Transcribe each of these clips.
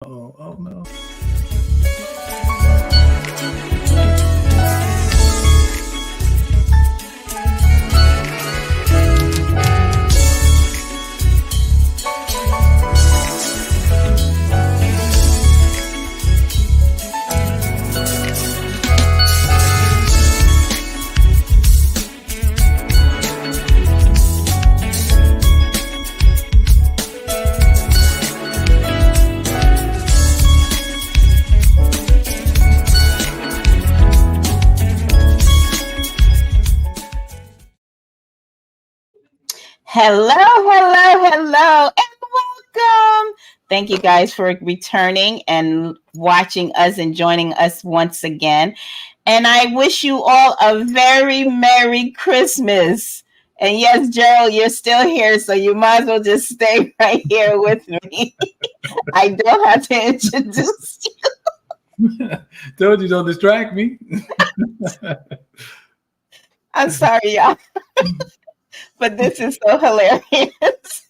Oh no. Hello, and welcome. Thank you guys for returning and watching us and joining us once again. And I wish you all a very Merry Christmas. And yes, Gerald, you're still here, so you might as well just stay right here with me. I don't have to introduce you. Told you, don't distract me. I'm sorry, y'all. But this is so hilarious.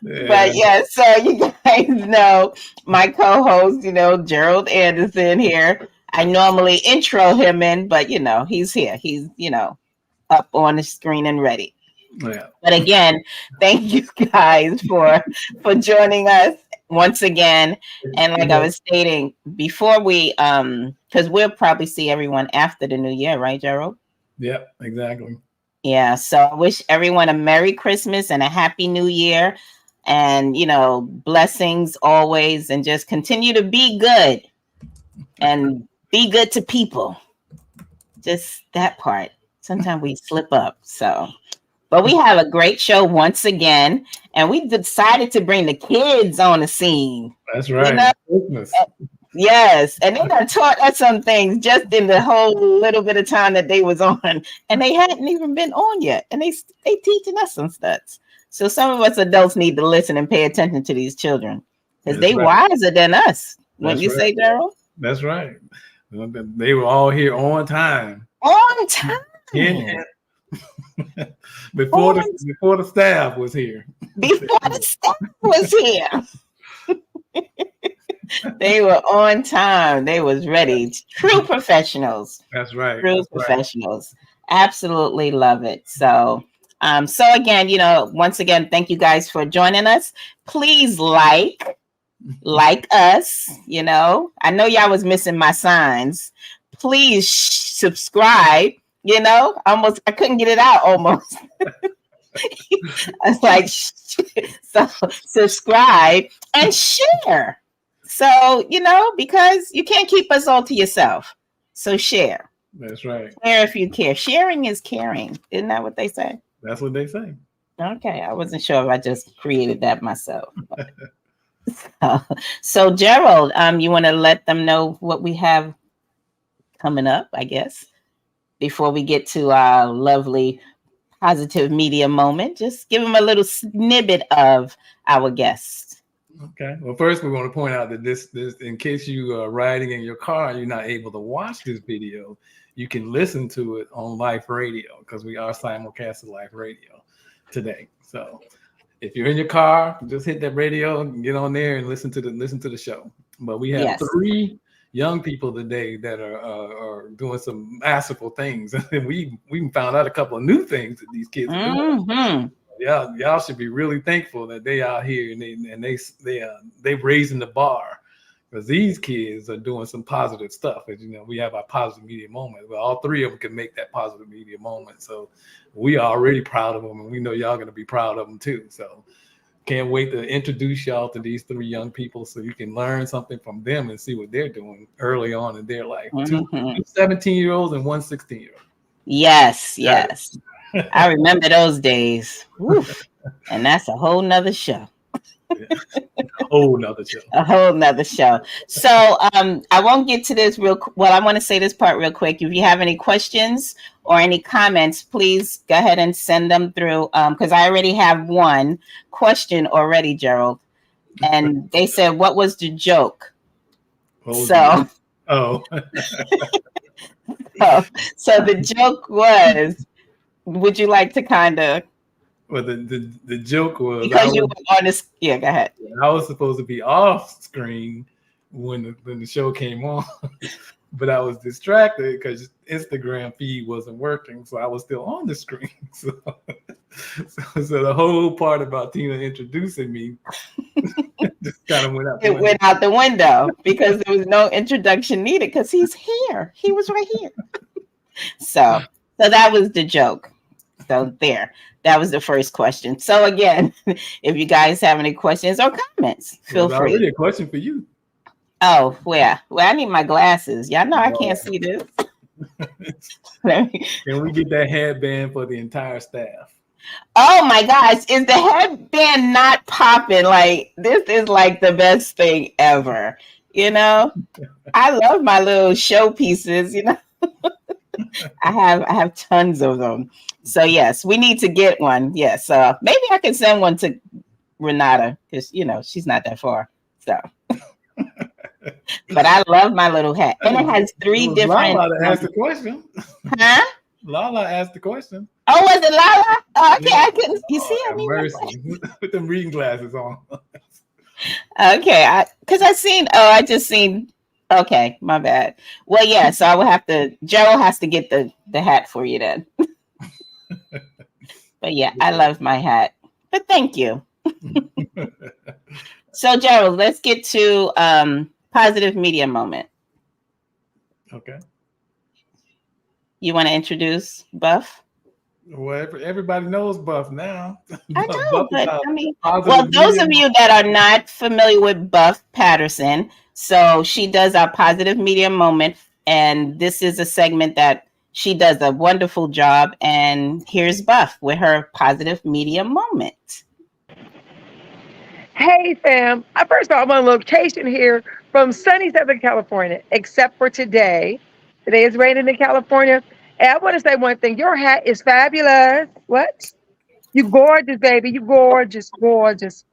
But yeah, so you guys know my co-host, Gerald Anderson here. I normally intro him in, but he's here. He's, up on the screen and ready. Yeah. But again, thank you guys for joining us once again. And like I was stating before we because we'll probably see everyone after the new year, right, Gerald? Yeah, exactly. Yeah, so I wish everyone a Merry Christmas and a Happy New Year. And, blessings always, and just continue to be good and be good to people. Just that part. Sometimes we slip up. But we have a great show once again, and we decided to bring the kids on the scene. That's right. Christmas. Yes, and they done taught us some things just in the whole little bit of time that they was on, and they hadn't even been on yet, and they teaching us some stuff. So some of us adults need to listen and pay attention to these children because they wiser than us. Wouldn't you say, Daryl? That's right. They were all here on time. On time. Yeah. before the staff was here. Before the staff was here. They were on time. They was ready. True professionals. That's right. True professionals. Right. Absolutely love it. So again, once again, thank you guys for joining us. Please like us, I know y'all was missing my signs. Please subscribe, I couldn't get it out almost. I was like, so subscribe and share. So, because you can't keep us all to yourself. So share. That's right. Share if you care. Sharing is caring. Isn't that what they say? That's what they say. Okay. I wasn't sure if I just created that myself. So Gerald, you want to let them know what we have coming up, I guess, before we get to our lovely positive media moment. Just give them a little snippet of our guest. Okay. Well, first we want to point out that this in case you are riding in your car and you're not able to watch this video, you can listen to it on Lyfe Radio because we are simulcast at Lyfe Radio today. So if you're in your car, just hit that radio and get on there and listen to the show. But we have 3 young people today that are doing some masterful things, and we found out a couple of new things that these kids are doing. Y'all should be really thankful that they out here and they've raising the bar, because these kids are doing some positive stuff. As we have our positive media moment. Well, all 3 of them can make that positive media moment. So we are already proud of them, and we know y'all going to be proud of them too. So can't wait to introduce y'all to these 3 young people so you can learn something from them and see what they're doing early on in their life. 2 17-year-olds and 1 16-year-old. Yes. I remember those days. And that's a whole nother show. A whole nother show. So I won't get to this I want to say this part real quick. If you have any questions or any comments, please go ahead and send them through, because I already have one question already, Gerald. And they said, what was the joke? So the joke was, would you like to kind of Well, the joke was because you were on this. Yeah, go ahead. I was supposed to be off screen when the show came on, but I was distracted because Instagram feed wasn't working, so I was still on the screen. So the whole part about Tina introducing me just kind of went out. It went out the window because there was no introduction needed because he's here. He was right here. So that was the joke. So there, that was the first question. So again, if you guys have any questions or comments, feel free. Already a question for you. Oh, where? Well, I need my glasses. Y'all know I can't see this. Can we get that headband for the entire staff? Oh my gosh, is the headband not popping? Like, this is like the best thing ever. You know, I love my little showpieces, you know. I have tons of them. So yes, we need to get one. Yes, maybe I can send one to Renata because you know she's not that far. So, but I love my little hat, and it has three different. Lala asked the question. Huh? Lala asked the question. Oh, was it Lala? Oh, okay, I couldn't. You see, I mean, mercy. Put them reading glasses on. Okay, because I just seen. Okay, my bad. Well, yeah, so I will have to. Gerald has to get the hat for you then. But yeah, I love my hat. But thank you. So Gerald, let's get to positive media moment. Okay. You want to introduce Buff? Well, everybody knows Buff now. I know, but I mean, well, those of you that are not familiar with Buff Patterson, so she does our positive media moment, and this is a segment that she does a wonderful job. And here's Buff with her positive media moment. Hey, fam. First of all, I'm on location here from sunny Southern California, except for today. Today is raining in California. And I want to say one thing. Your hat is fabulous. What? You gorgeous, baby. You gorgeous, gorgeous.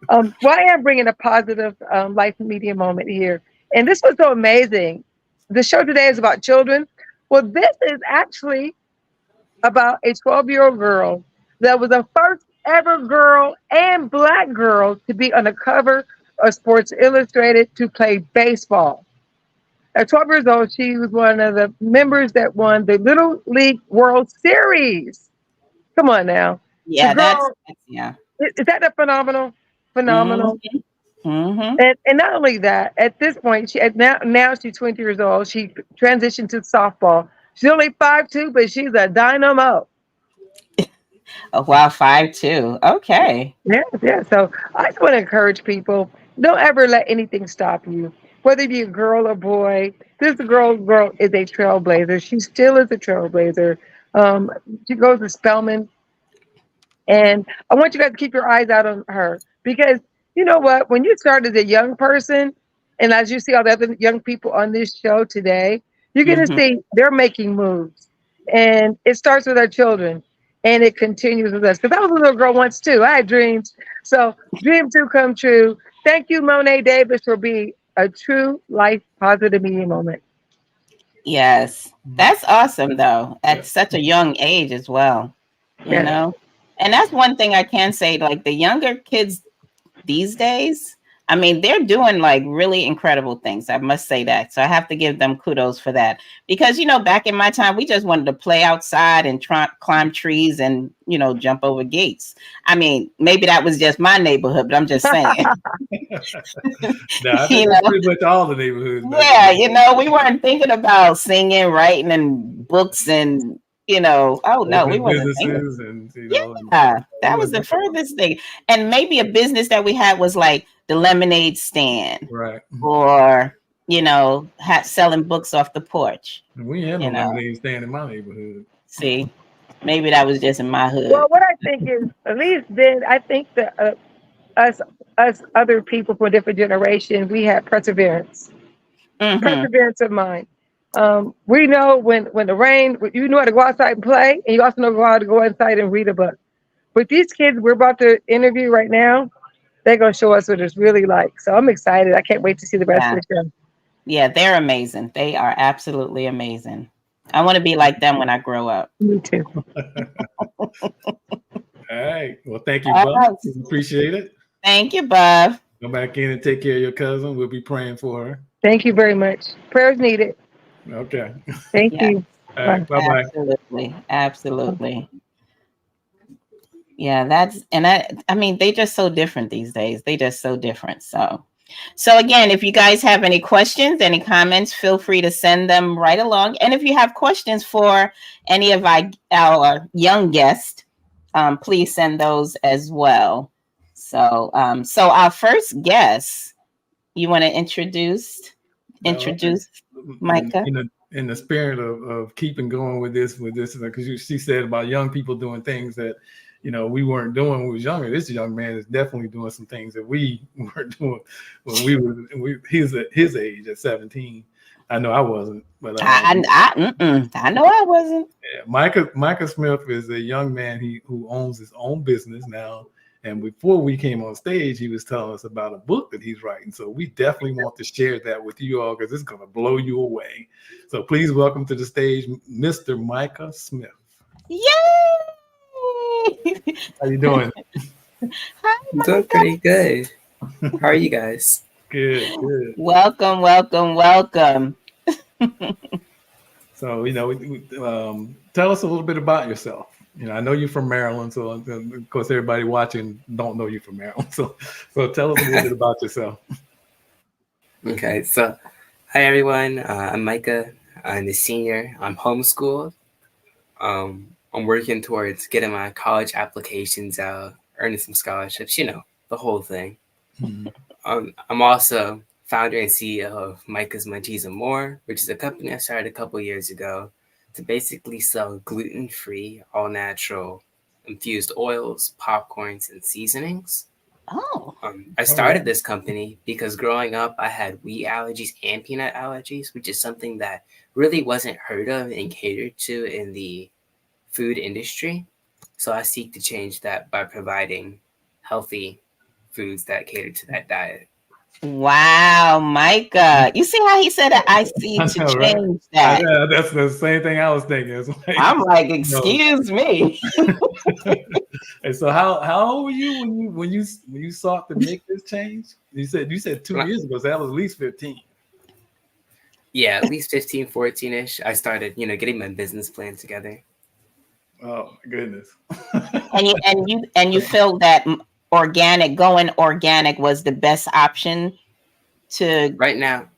Well, I am bringing a positive life media moment here. And this was so amazing. The show today is about children. Well, this is actually about a 12-year-old girl that was the first ever girl and Black girl to be on the cover of Sports Illustrated to play baseball. At 12 years old, she was one of the members that won the Little League World Series. Come on now. Yeah, girl, yeah. Is that a phenomenal? Phenomenal. Mm-hmm. Mm-hmm. And not only that, at this point, now she's 20 years old. She transitioned to softball. She's only 5'2", but she's a dynamo. Oh, wow, 5'2". Okay. Yeah. So I just want to encourage people, don't ever let anything stop you. Whether you're a girl or boy, this girl is a trailblazer. She still is a trailblazer. She goes to Spelman. And I want you guys to keep your eyes out on her. Because you know what? When you start as a young person, and as you see all the other young people on this show today, you're going to see they're making moves. And it starts with our children. And it continues with us. Because I was a little girl once, too. I had dreams. So dreams do come true. Thank you, Monet Davis, for being a true life positive media moment. Yes. That's awesome, though, at such a young age as well. You know? And that's one thing I can say, like the younger kids these days, I mean, they're doing like really incredible things. I must say that. So I have to give them kudos for that. Because, you know, back in my time, we just wanted to play outside and climb trees and, you know, jump over gates. I mean, maybe that was just my neighborhood, but I'm just saying. No, I think that's pretty much all the neighborhoods. Yeah, you know, we weren't thinking about singing, writing, and books and, you know, we wasn't thinking. And, that was the furthest thing. And maybe a business that we had was like the lemonade stand, right? Or, you know, selling books off the porch. We had no lemonade stand in my neighborhood. See, maybe that was just in my hood. Well, what I think is, at least then, I think that us other people from a different generation, we had perseverance. Perseverance of mind. We know when the rain, you know how to go outside and play, and you also know how to go inside and read a book. But these kids we're about to interview right now, they're going to show us what it's really like. So I'm excited. I can't wait to see the rest of the show. Yeah, they're amazing. They are absolutely amazing. I want to be like them when I grow up. Me too. All right. Well, thank you, All Bob. right. Appreciate it. Thank you, Bob. Go back in and take care of your cousin. We'll be praying for her. Thank you very much. Prayers needed. Okay. Thank Yeah, you. All Bye. right. Bye bye. absolutely. Absolutely. Yeah, I mean, they just so different these days. They just so different. So again, if you guys have any questions, any comments, feel free to send them right along. And if you have questions for any of our young guests, please send those as well. So our first guest, you want to introduce Micah? In the spirit of keeping going with this, because she said about young people doing things that, we weren't doing when we was younger. This young man is definitely doing some things that we weren't doing when his age at 17. I know I wasn't, but I know I wasn't. yeah, Micah Smith is a young man who owns his own business now. And before we came on stage, he was telling us about a book that he's writing. So we definitely want to share that with you all because it's going to blow you away. So please welcome to the stage, Mr. Micah Smith. Yay! How you doing? Hi, I'm doing pretty good. How are you guys? Good. welcome. So, tell us a little bit about yourself. I know you're from Maryland, so of course everybody watching don't know you from Maryland. So tell us a little bit about yourself. Okay, so hi everyone. I'm Micah. I'm a senior. I'm homeschooled. I'm working towards getting my college applications out, earning some scholarships, the whole thing. Mm-hmm. I'm also founder and CEO of Micah's Munchies and More, which is a company I started a couple years ago to basically sell gluten-free, all-natural infused oils, popcorns, and seasonings. Oh. I started this company because growing up, I had wheat allergies and peanut allergies, which is something that really wasn't heard of and catered to in the food industry. So I seek to change that by providing healthy foods that cater to that diet. Wow, Micah. You see how he said that? I see to know, change that. Yeah, that's the same thing I was thinking. I'm like, excuse me. And so how old were you when you sought to make this change? You said 2 years ago, so that was at least 15. Yeah, at least 15, 14-ish. I started, getting my business plan together. Oh my goodness. and you feel that going organic was the best option to right now.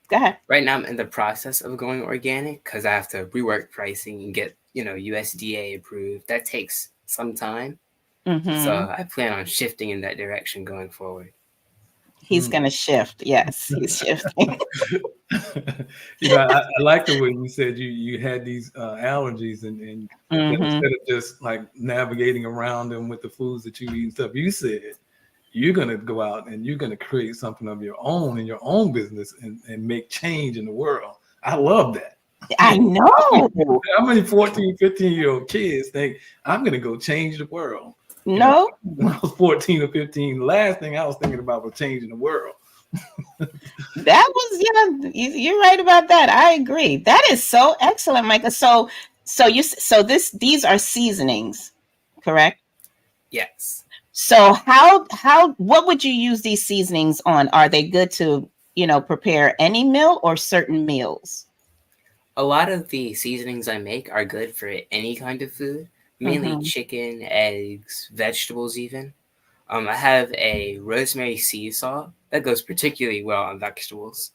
Go ahead. Right now I'm in the process of going organic because I have to rework pricing and get, USDA approved. That takes some time. Mm-hmm. So I plan on shifting in that direction going forward. He's going to shift. Yes, he's shifting. I like the way you said you had these allergies and instead of just like navigating around them with the foods that you eat and stuff, you said you're going to go out and you're going to create something of your own in your own business and make change in the world. I love that. I know. How many 14, 15-year-old kids think I'm going to go change the world? No. When I was 14 or 15, the last thing I was thinking about was changing the world. That was, you're right about that. I agree. That is so excellent, Micah. So these are seasonings, correct? Yes. So what would you use these seasonings on? Are they good to, prepare any meal or certain meals? A lot of the seasonings I make are good for any kind of food, mainly chicken, eggs, vegetables even. I have a rosemary sea salt that goes particularly well on vegetables.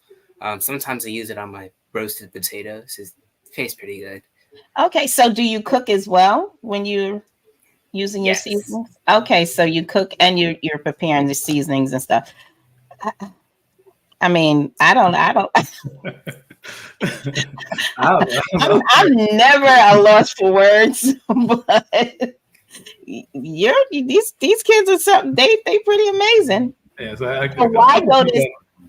Sometimes I use it on my roasted potatoes. It tastes pretty good. Okay, so do you cook as well when you're using your seasonings? Okay, so you cook and you're preparing the seasonings and stuff. I mean, I don't. I'm never at a loss for words, but these kids are something. They pretty amazing. Yeah, so why go this?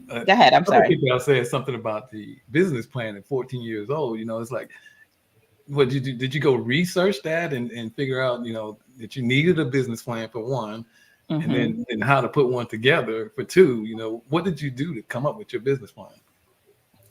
Go ahead. I'm sorry. People are saying something about the business plan at 14 years old. It's like, what did you do? Did you go research that and figure out, that you needed a business plan for one, and then how to put one together for two? What did you do to come up with your business plan?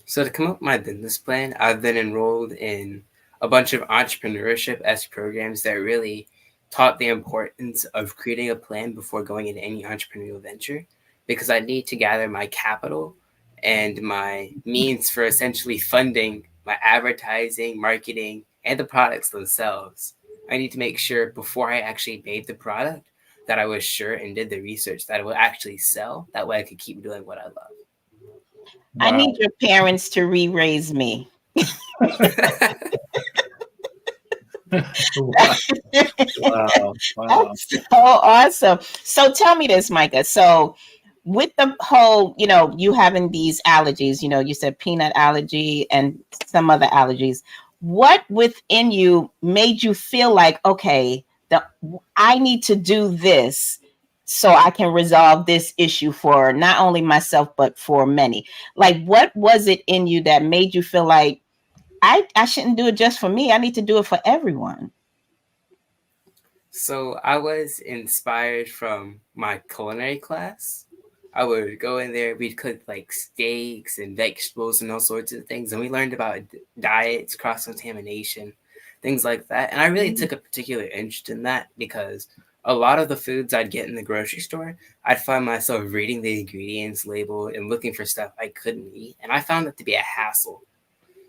So to come up with my business plan, I've been enrolled in a bunch of entrepreneurship-esque programs that really taught the importance of creating a plan before going into any entrepreneurial venture, because I need to gather my capital and my means for essentially funding my advertising, marketing, and the products themselves. I need to make sure before I actually made the product that I was sure and did the research that it would actually sell. That way I could keep doing what I love. I Wow. need your parents to re-raise me. Wow. That's so awesome. So tell me this, Micah. So with the whole, you having these allergies, you said peanut allergy and some other allergies. What within you made you feel like, okay, I need to do this so I can resolve this issue for not only myself, but for many? Like, what was it in you that made you feel like I shouldn't do it just for me? I need to do it for everyone. So I was inspired from my culinary class. I would go in there, we'd cook like steaks and vegetables and all sorts of things. And we learned about diets, cross-contamination, things like that. And I really took a particular interest in that because a lot of the foods I'd get in the grocery store, I'd find myself reading the ingredients label and looking for stuff I couldn't eat. And I found it to be a hassle.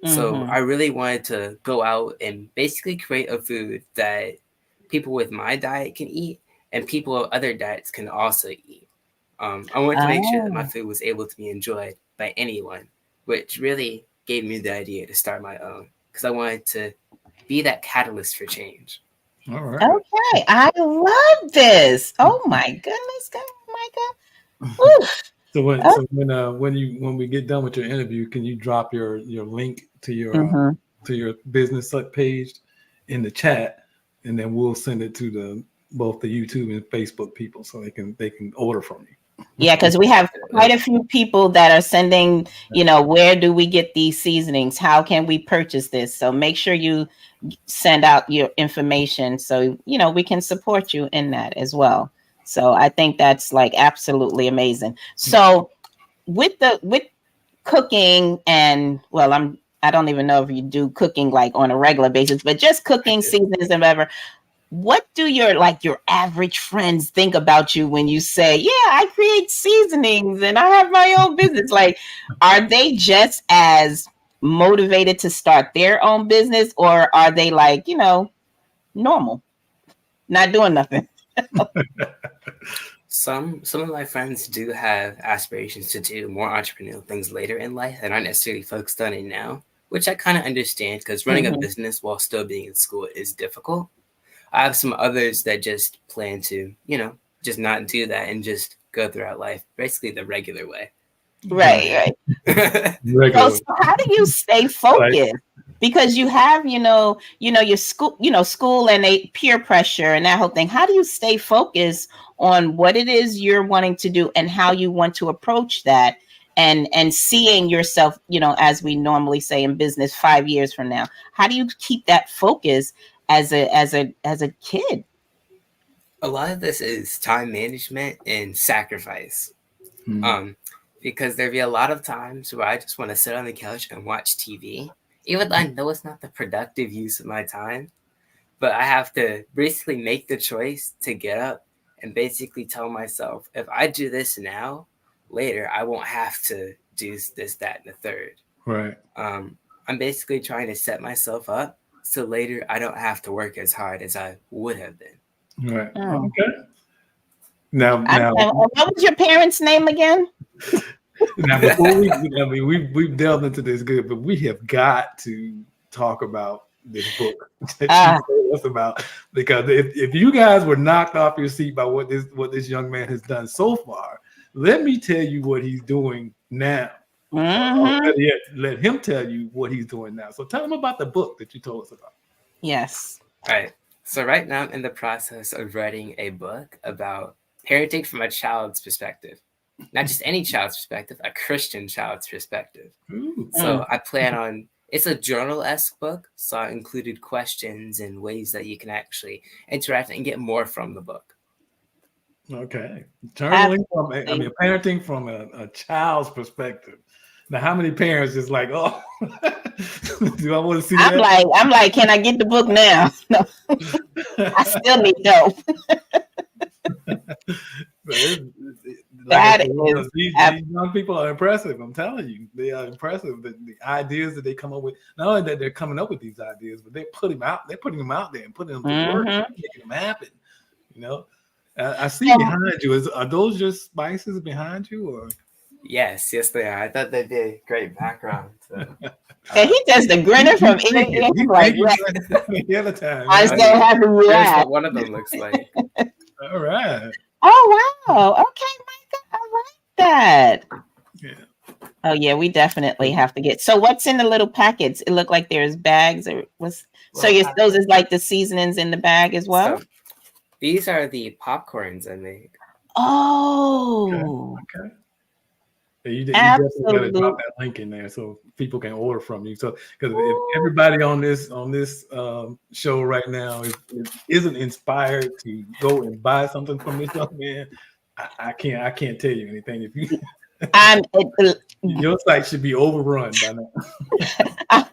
So I really wanted to go out and basically create a food that people with my diet can eat and people of other diets can also eat. I wanted to make sure that my food was able to be enjoyed by anyone, which really gave me the idea to start my own because I wanted to be that catalyst for change. All right. Okay, I love this. Oh my goodness, Micah. So when we get done with your interview, can you drop your link to your business page in the chat, and then we'll send it to both the YouTube and Facebook people so they can order from you. Yeah, because we have quite a few people that are sending, where do we get these seasonings? How can we purchase this? So make sure you send out your information so, we can support you in that as well. So I think that's like absolutely amazing. So with cooking and, well, I don't even know if you do cooking like on a regular basis, but just cooking seasonings and whatever. What do your average friends think about you when you say, yeah, I create seasonings and I have my own business? Like, are they just as motivated to start their own business, or are they like, normal, not doing nothing? Some of my friends do have aspirations to do more entrepreneurial things later in life and aren't necessarily focused on it now, which I kind of understand because running a business while still being in school is difficult. I have some others that just plan to, just not do that and just go throughout life basically the regular way. Right. So how do you stay focused? Because you have, your school and peer pressure and that whole thing. How do you stay focused on what it is you're wanting to do and how you want to approach that and seeing yourself, as we normally say in business 5 years from now? How do you keep that focus as a kid? A lot of this is time management and sacrifice. Because there'd be a lot of times where I just want to sit on the couch and watch TV, even though I know it's not the productive use of my time. But I have to basically make the choice to get up and basically tell myself, if I do this now, later I won't have to do this, that, and the third. Right. I'm basically trying to set myself up so later I don't have to work as hard as I would have been. Right. Okay. Now, what was your parents' name again? Now, before we've delved into this good, but we have got to talk about this book that you told us about, because if you guys were knocked off your seat by what this young man has done so far, let me tell you what he's doing now. Let him tell you what he's doing now. So tell him about the book that you told us about. Yes. All right. So right now I'm in the process of writing a book about parenting from a child's perspective. Not just any child's perspective, a Christian child's perspective. So I plan on, it's a journal-esque book, so I included questions and ways that you can actually interact and get more from the book. Okay. Parenting from a child's perspective. Now, how many parents just like, oh, do I want to see I'm that? like, can I get the book now? No, I still need help. Like I That said, is, these young people are impressive. I'm telling you, they are impressive. The ideas that they come up with, not only that they're coming up with these ideas, but they're putting them out. They're putting them out there and putting them to work, making them happen. You know, I see behind you. Are those just spices behind you, or? Yes, they are. I thought that'd be a great background. So, and he just a grinner from ear to ear. Like, the other time. I'm so happy you here's asked. what one of them looks like. All right. Oh wow. Okay, Micah, I like that. Yeah. Oh yeah, we definitely have to get. So what's in the little packets? It looked like there's bags or what's those is like the seasonings in the bag as well? So, these are the popcorns I make. Oh. Okay. Yeah, you definitely got to drop that link in there so people can order from you. So because if everybody on this show right now isn't inspired to go and buy something from this young man, I can't tell you anything. If you your site should be overrun by now.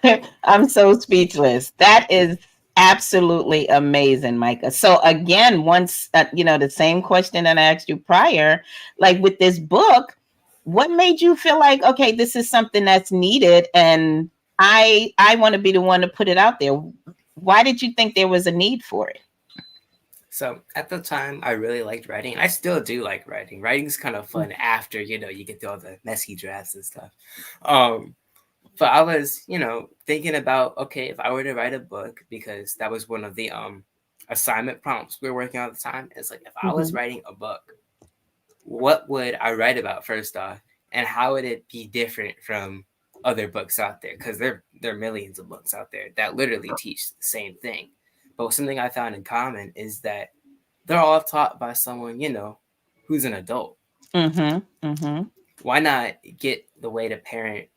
I'm so speechless. That is absolutely amazing, Micah. So again, once the same question that I asked you prior, like with this book, what made you feel like, okay, this is something that's needed and I want to be the one to put it out there? Why did you think there was a need for it? So at the time, I really liked writing. I still do like writing. Writing's kind of fun after, you get through all the messy drafts and stuff. But I was, thinking about, okay, if I were to write a book, because that was one of the assignment prompts we were working on at the time. It's like, if I was writing a book, what would I write about first off? And how would it be different from other books out there? Because there are millions of books out there that literally teach the same thing. But something I found in common is that they're all taught by someone, who's an adult. Why not get the way to parent,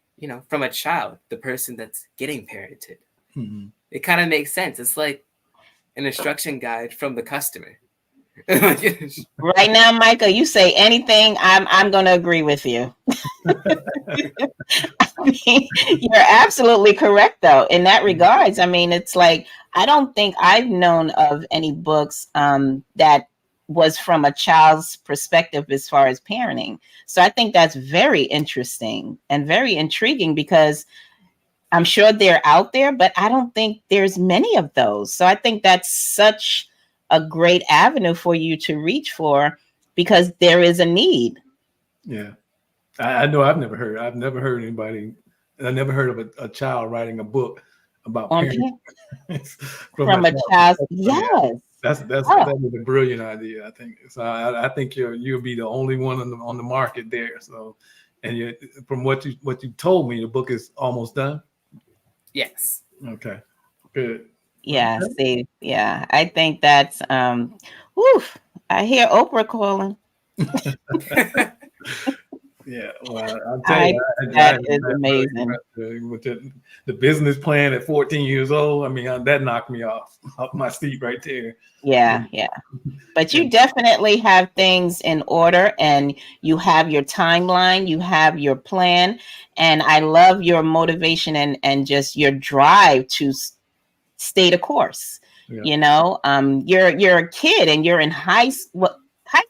from a child, the person that's getting parented? It kind of makes sense. It's like an instruction guide from the customer. Right now, Micah, you say anything, I'm going to agree with you. You're absolutely correct, though, in that regards. I mean, it's like, I don't think I've known of any books that was from a child's perspective as far as parenting. So I think that's very interesting and very intriguing because I'm sure they're out there, but I don't think there's many of those. So I think that's such a great avenue for you to reach for because there is a need. Yeah. I know I've never heard anybody, I never heard of a child writing a book about parenting. from a child. Yes. That is a brilliant idea, I think. So I think you'll be the only one on the market there. So, and from what you told me, the book is almost done. Yes. Okay. Good. Yeah. Okay. See. Yeah. I think that's. I hear Oprah calling. Yeah, well, I'll tell you, that is amazing. With the business plan at 14 years old, I mean, that knocked me off my seat right there. Yeah. But you definitely have things in order, and you have your timeline, you have your plan, and I love your motivation and just your drive to stay the course. Yeah. You're a kid and you're in high school,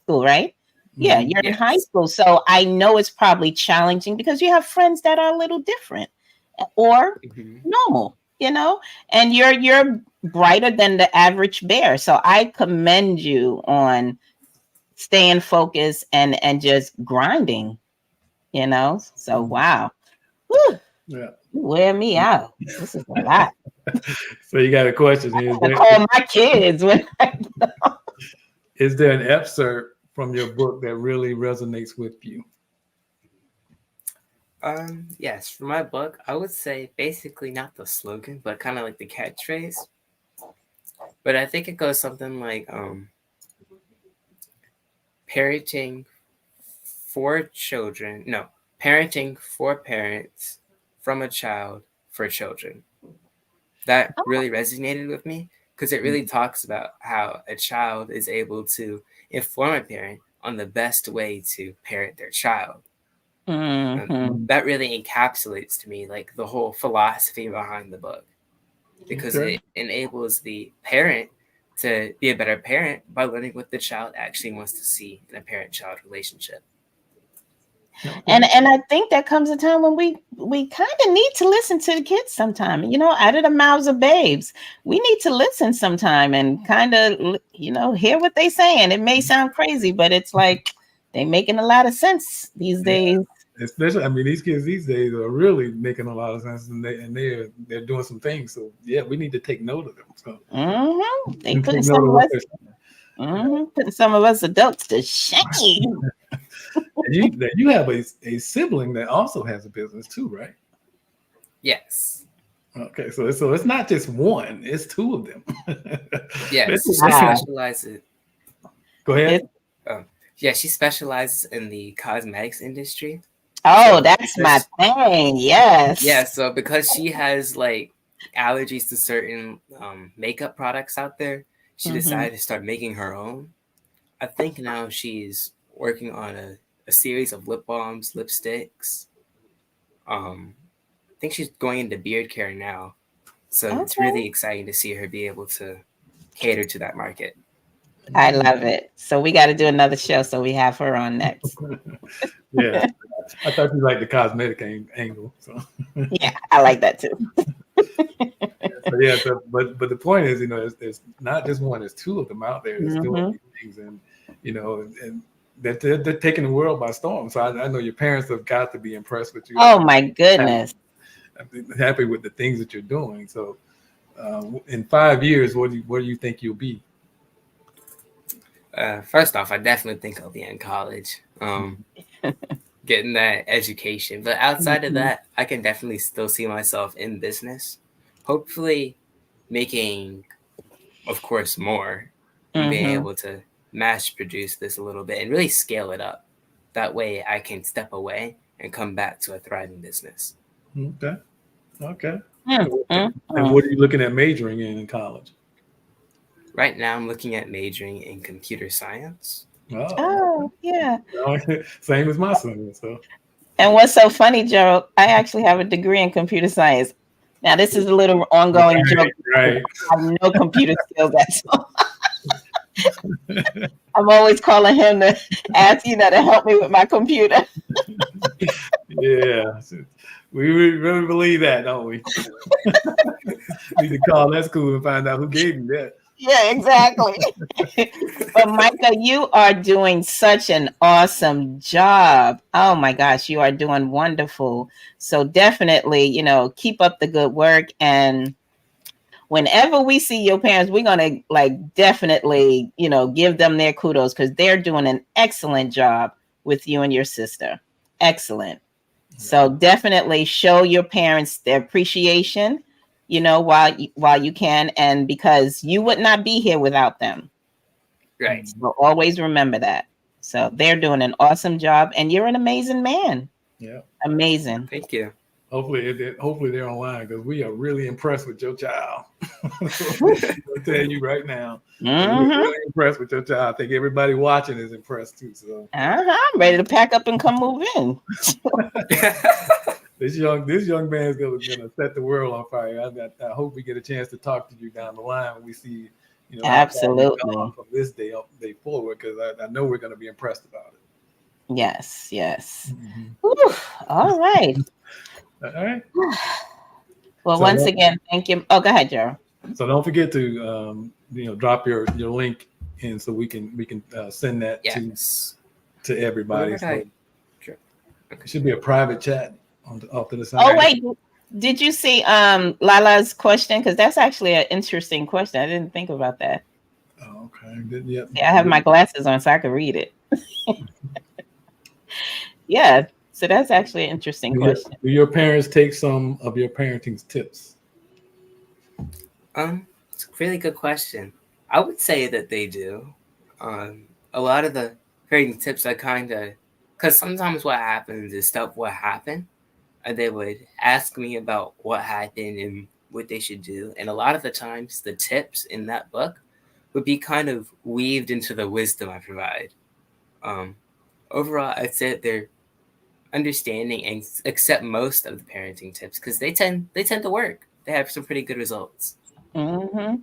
right? Yeah, you're in high school. So I know it's probably challenging because you have friends that are a little different or normal, and you're brighter than the average bear. So I commend you on staying focused and just grinding, So wow. Whew. Yeah. You wear me out. This is a lot. So you got a question here. I call my kids when Is there an excerpt from your book that really resonates with you? Yes, for my book, I would say basically not the slogan, but kind of like the catchphrase. But I think it goes something like parenting for parents from a child for children. That really resonated with me because it really talks about how a child is able to inform a parent on the best way to parent their child. That really encapsulates to me like the whole philosophy behind the book, because it enables the parent to be a better parent by learning what the child actually wants to see in a parent-child relationship. And I think there comes a time when we kind of need to listen to the kids sometime. Out of the mouths of babes, we need to listen sometime and kind of hear what they saying. It may sound crazy, but it's like they making a lot of sense these days. Especially, these kids these days are really making a lot of sense, and they're doing some things. So yeah, we need to take note of them. So they putting some of us adults to shame. You have a sibling that also has a business too, right? Yes. Okay, so it's not just one; it's two of them. Yes, she specializes. Go ahead. Yeah, she specializes in the cosmetics industry. Oh, so that's my thing. Yes. Yeah, so because she has like allergies to certain makeup products out there, she decided to start making her own. I think now she's working on a series of lip balms, lipsticks. I think she's going into beard care now. So it's really exciting to see her be able to cater to that market. I love it. So we got to do another show so we have her on next. Yeah, I thought you liked the cosmetic angle. So yeah, I like that too. But the point is, there's not just one; there's two of them out there that's doing these things, and and they're taking the world by storm. So I know your parents have got to be impressed with you. Oh my goodness! Happy with the things that you're doing. So in 5 years, where do you think you'll be? First off, I definitely think I'll be in college, getting that education. But outside of that, I can definitely still see myself in business, hopefully making, of course, more, and being able to mass produce this a little bit and really scale it up. That way I can step away and come back to a thriving business. Okay. And what are you looking at majoring in college? Right now, I'm looking at majoring in computer science. Oh yeah. Same as my son. So. And what's so funny, Gerald? I actually have a degree in computer science. Now, this is a little ongoing joke. Right. I have no computer skills at all. I'm always calling him to ask to help me with my computer. Yeah. We really believe that, don't we? Need to call that school and find out who gave you that. Yeah, exactly. But Micah, you are doing such an awesome job. Oh my gosh, you are doing wonderful. So definitely, keep up the good work. And whenever we see your parents, we're going to definitely, give them their kudos because they're doing an excellent job with you and your sister. Excellent. So definitely show your parents their appreciation, while you can, and because you would not be here without them. Right. So always remember that. So they're doing an awesome job, and you're an amazing man. Yeah. Amazing. Thank you. Hopefully they're online because we are really impressed with your child. I'll tell you right now. We're really impressed with your child. I think everybody watching is impressed too. So I'm ready to pack up and come move in. This young man is gonna set the world on fire. I hope we get a chance to talk to you down the line when we see, absolutely from this day forward, because I know we're gonna be impressed about it. Yes. Whew, all right. All right. Well, once again, thank you. Oh, go ahead, Gerald. So don't forget to drop your link in so we can send that to everybody. So it should be a private chat off to the side. Oh wait, did you see Lala's question? Because that's actually an interesting question. I didn't think about that. Oh, okay. Yeah, I have my glasses on so I can read it. Yeah. So that's actually an interesting question. Do your parents take some of your parenting tips? It's a really good question. I would say that they do. A lot of the parenting tips are because sometimes what happens is stuff will happen, and they would ask me about what happened and what they should do. And a lot of the times, the tips in that book would be kind of weaved into the wisdom I provide. Overall, I'd say they're understanding and accept most of the parenting tips because they tend to work. They have some pretty good results. Mm-hmm.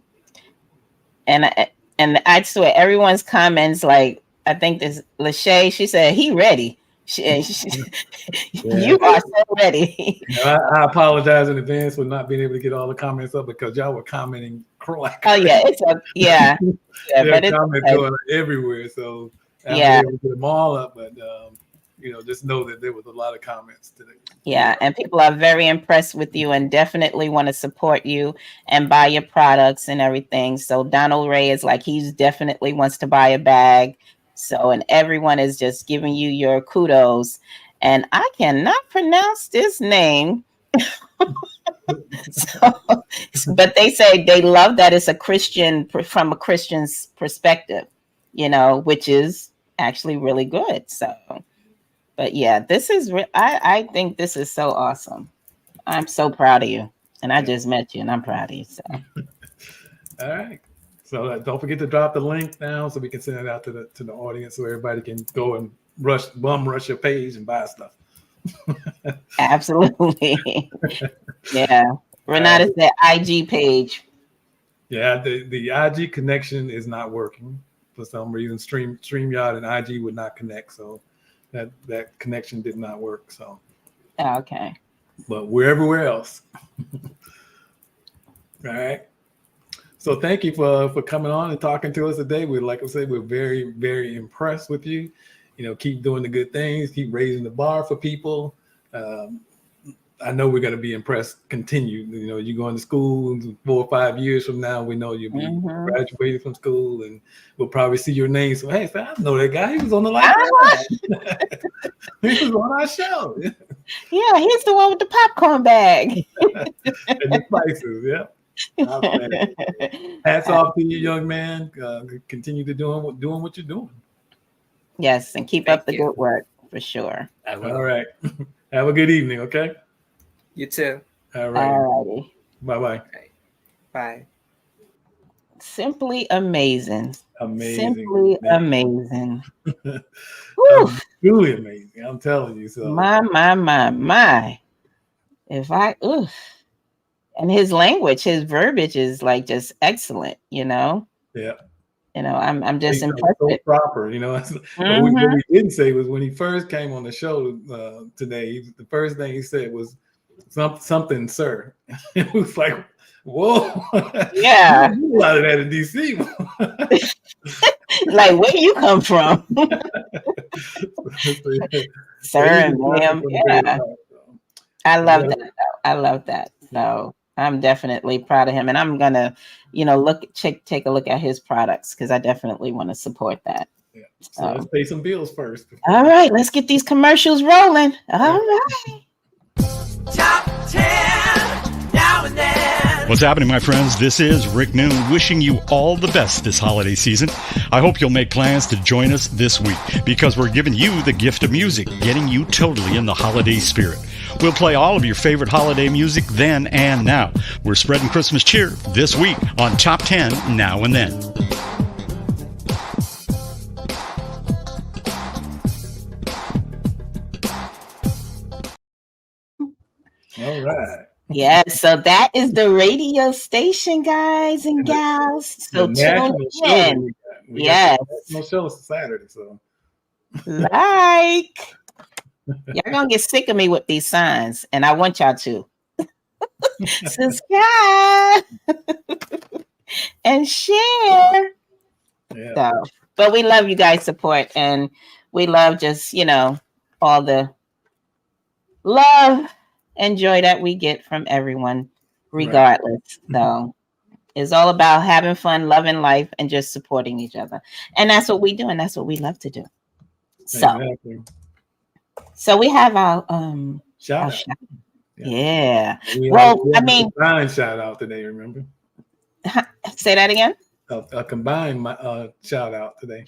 And I swear everyone's comments, like, I think this Lachey, she said he ready. Yeah. You are so ready. I apologize in advance for not being able to get all the comments up because y'all were commenting like Oh yeah, yeah, but it's comments going everywhere. So I yeah, was able to get them all up, but just know that there was a lot of comments today. yeah, and people are very impressed with you and definitely want to support you and buy your products and everything. So Donald Ray is like, he's definitely wants to buy a bag. So, and everyone is just giving you your kudos. And I cannot pronounce this name. But they say they love that it's a Christian, from a Christian's perspective, which is actually really good. So, but yeah, this is, I think this is so awesome. I'm so proud of you. And I just met you and I'm proud of you. So, all right. So don't forget to drop the link down so we can send it out to the audience so everybody can go and rush your page and buy stuff. Absolutely. Yeah. Renata's that IG page. Yeah, the IG connection is not working for some reason. StreamYard and IG would not connect, so that connection did not work. So Okay. but we're everywhere else. All right. So thank you for coming on and talking to us today. Like I said, we're very, very impressed with you. Keep doing the good things, keep raising the bar for people. I know we're going to be impressed. Continue. You're going to school 4 or 5 years from now. We know you'll be graduated from school, and we'll probably see your name. So hey, I know that guy. He was on the Lyfe. He was on our show. Yeah, he's the one with the popcorn bag and the spices. Yeah. Hats off to you, young man. Continue to doing what you're doing. Yes, and keep up the good work for sure. All right. Have a good evening, okay? You too. All right. All righty. Bye-bye. Bye. Simply amazing. Amazing. Simply amazing. Truly amazing. I'm telling you. So My. And his language, his verbiage is like just excellent, Yeah. I'm just impressed. So proper, What we didn't say was when he first came on the show today, the first thing he said was something, sir. It was like, whoa. Yeah. You do a lot of that in DC. Like, where you come from? Sir and ma'am. Yeah. I love that. I love that. So I'm definitely proud of him, and I'm gonna, take a look at his products because I definitely want to support that. Yeah. So let's pay some bills first. All right, let's get these commercials rolling. All right. Top 10 now and then. What's happening, my friends? This is Rick Noon wishing you all the best this holiday season. I hope you'll make plans to join us this week because we're giving you the gift of music, getting you totally in the holiday spirit. We'll play all of your favorite holiday music then and now. We're spreading Christmas cheer this week on Top 10 Now and Then. All right. Yeah, so that is the radio station, guys and gals. So tune in. Yes. No show Saturday, so. Like. Y'all gonna get sick of me with these signs, and I want y'all to subscribe and share. Yeah. So, but we love you guys' support, and we love just all the love and joy that we get from everyone, regardless. Right. So it's all about having fun, loving life, and just supporting each other, and that's what we do, and that's what we love to do. So. Exactly. So we have our shout out. Yeah. We combined shout out today, remember? Say that again. A combined shout out today.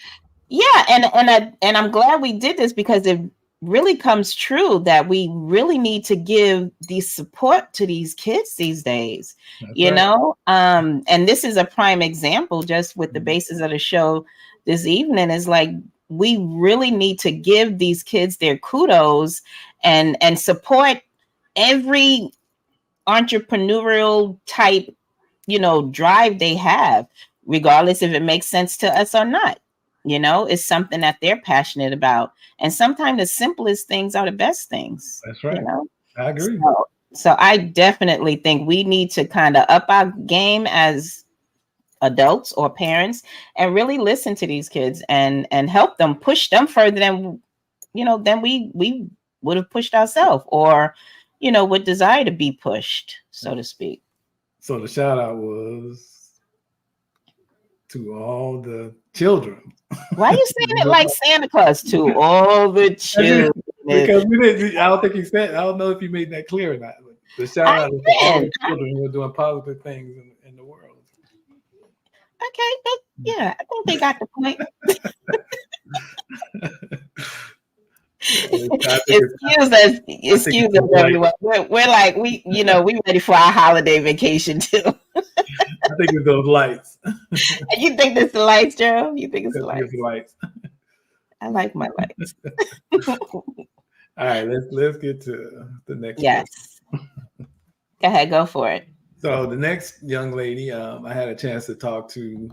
Yeah, and I'm glad we did this because it really comes true that we really need to give the support to these kids these days. That's and this is a prime example just with the basis of the show this evening is like we really need to give these kids their kudos and support every entrepreneurial type, drive they have, regardless if it makes sense to us or not. It's something that they're passionate about. And sometimes the simplest things are the best things. That's right. I agree. So I definitely think we need to kind of up our game as adults or parents and really listen to these kids and help them, push them further than we would have pushed ourselves, or would desire to be pushed, so to speak. So the shout out was to all the children. Why are you saying it like Santa Claus? To all the children. Because we didn't. I don't think he said. I don't know if he made that clear or not. But the shout out is to all the children who are doing positive things in the world. Okay, but yeah, I think they got the point. Excuse us, everyone. We're like we ready for our holiday vacation too. I think it's those lights. You think it's the lights, Gerald? You think it's the lights? It's the lights. I like my lights. All right, let's get to the next. Yes. Go ahead, go for it. So the next young lady, I had a chance to talk to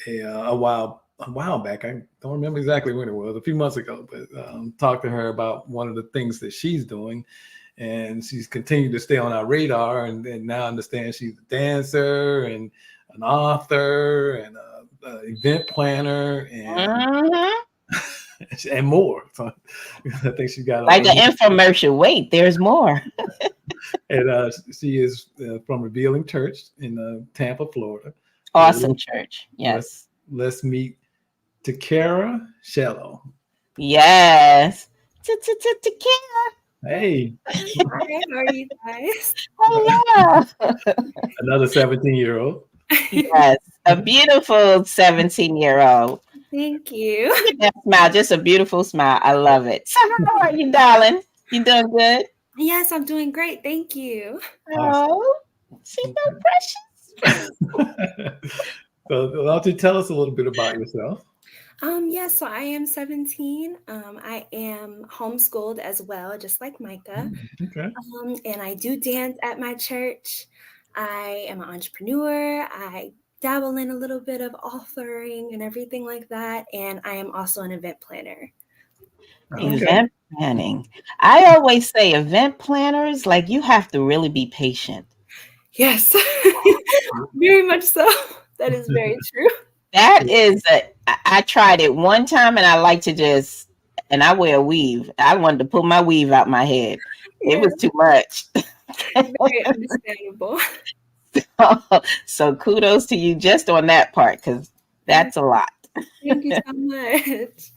a while back. I don't remember exactly when it was, a few months ago, but talked to her about one of the things that she's doing, and she's continued to stay on our radar. And now understand she's a dancer and an author and an event planner and and more. So I think she's got like an infomercial. Wait, there's more. And she is from Revealing Church in Tampa, Florida. Awesome church. Yes. Let's meet Tikira Shellow. Yes. Tikira. Hey. Hi, how are you guys? Hello. Another 17-year-old. Yes. A beautiful 17-year-old. Thank you. Look at that smile. Just a beautiful smile. I love it. So how are you, darling? You doing good? Yes, I'm doing great. Thank you. Oh, she's so precious. So why don't you tell us a little bit about yourself? Yes, so I am 17. I am homeschooled as well, just like Micah. Okay. And I do dance at my church. I am an entrepreneur. I dabble in a little bit of authoring and everything like that. And I am also an event planner. Event planning. I always say event planners, like you have to really be patient. Yes, very much so. That is very true. That is, I tried it one time and I like to and I wear a weave. I wanted to pull my weave out my head. It was too much. Very understandable. So kudos to you just on that part, because that's a lot. Thank you so much.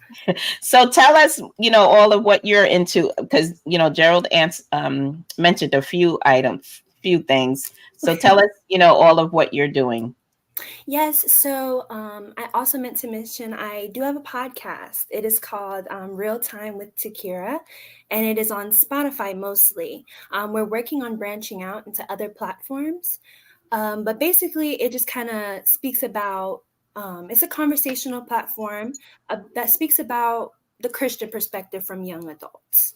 So tell us, all of what you're into, because, Gerald mentioned a few things. So tell us, all of what you're doing. Yes. So I also meant to mention I do have a podcast. It is called Real Time with Tikira, and it is on Spotify mostly. We're working on branching out into other platforms. But basically, it just kind of speaks about, it's a conversational platform that speaks about the Christian perspective from young adults.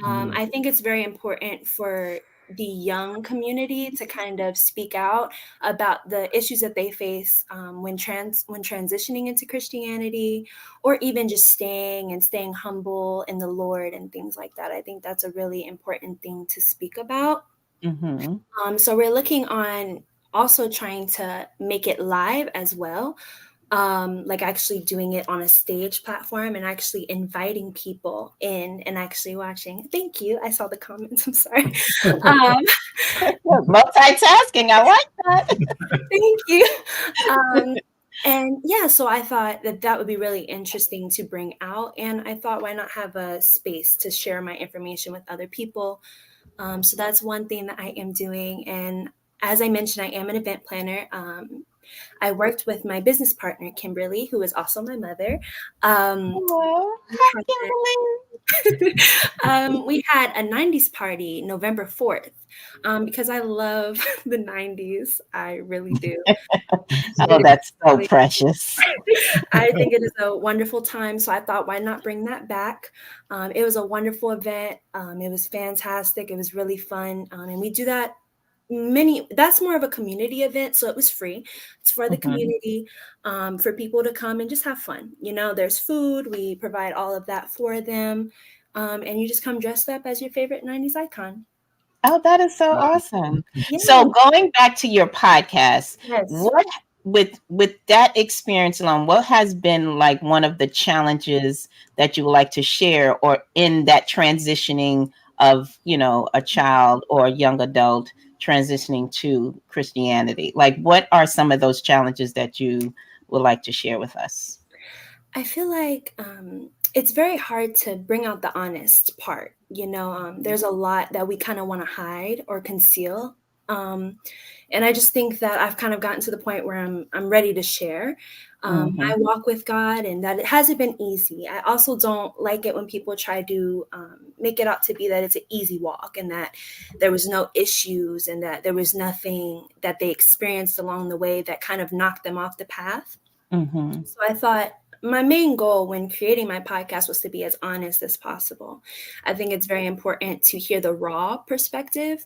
I think it's very important for the young community to kind of speak out about the issues that they face when transitioning into Christianity, or even just staying humble in the Lord and things like that. I think that's a really important thing to speak about. So we're looking on also trying to make it live as well. Like actually doing it on a stage platform and actually inviting people in and actually watching. Thank you. I saw the comments. I'm sorry. Multitasking. I like that. Thank you. And yeah, so I thought that would be really interesting to bring out. And I thought, why not have a space to share my information with other people? So that's one thing that I am doing. And as I mentioned, I am an event planner. I worked with my business partner, Kimberly, who is also my mother. Hello. Hi, We had a 90s party November 4th because I love the 90s. I really do. Oh, that's so precious. I think it is a wonderful time. So I thought, why not bring that back? It was a wonderful event. It was fantastic. It was really fun. And we do that that's more of a community event. So it was free. It's for the community, for people to come and just have fun. You know, there's food. We provide all of that for them. And you just come dressed up as your favorite 90s icon. Oh, that is so awesome. Yeah. So going back to your podcast, Yes. what with that experience alone, what has been like one of the challenges that you would like to share, or in that transitioning of, you know, a child or a young adult transitioning to Christianity? Like, what are some of those challenges that you would like to share with us? I feel like it's very hard to bring out the honest part. You know, there's a lot that we kind of want to hide or conceal. And I just think that I've kind of gotten to the point where I'm ready to share my walk with God, and that it hasn't been easy. I also don't like it when people try to make it out to be that it's an easy walk and that there was no issues and that there was nothing that they experienced along the way that kind of knocked them off the path. So I thought my main goal when creating my podcast was to be as honest as possible. I think it's very important to hear the raw perspective.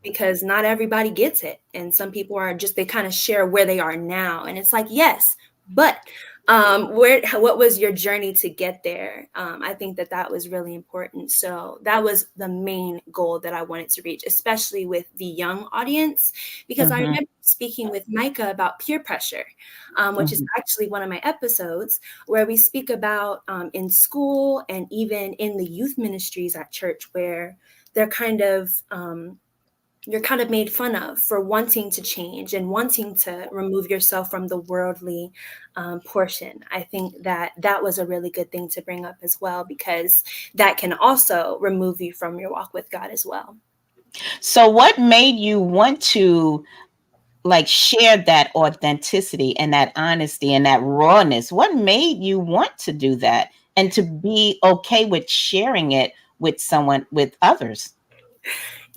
Because not everybody gets it. And some people are just, they kind of share where they are now. And it's like, yes, but what was your journey to get there? I think that was really important. So that was the main goal that I wanted to reach, especially with the young audience, because I remember speaking with Micah about peer pressure, which is actually one of my episodes where we speak about in school and even in the youth ministries at church, where they're you're kind of made fun of for wanting to change and wanting to remove yourself from the worldly portion. I think that was a really good thing to bring up as well, because that can also remove you from your walk with God as well. So what made you want to like share that authenticity and that honesty and that rawness? What made you want to do that and to be okay with sharing it with with others?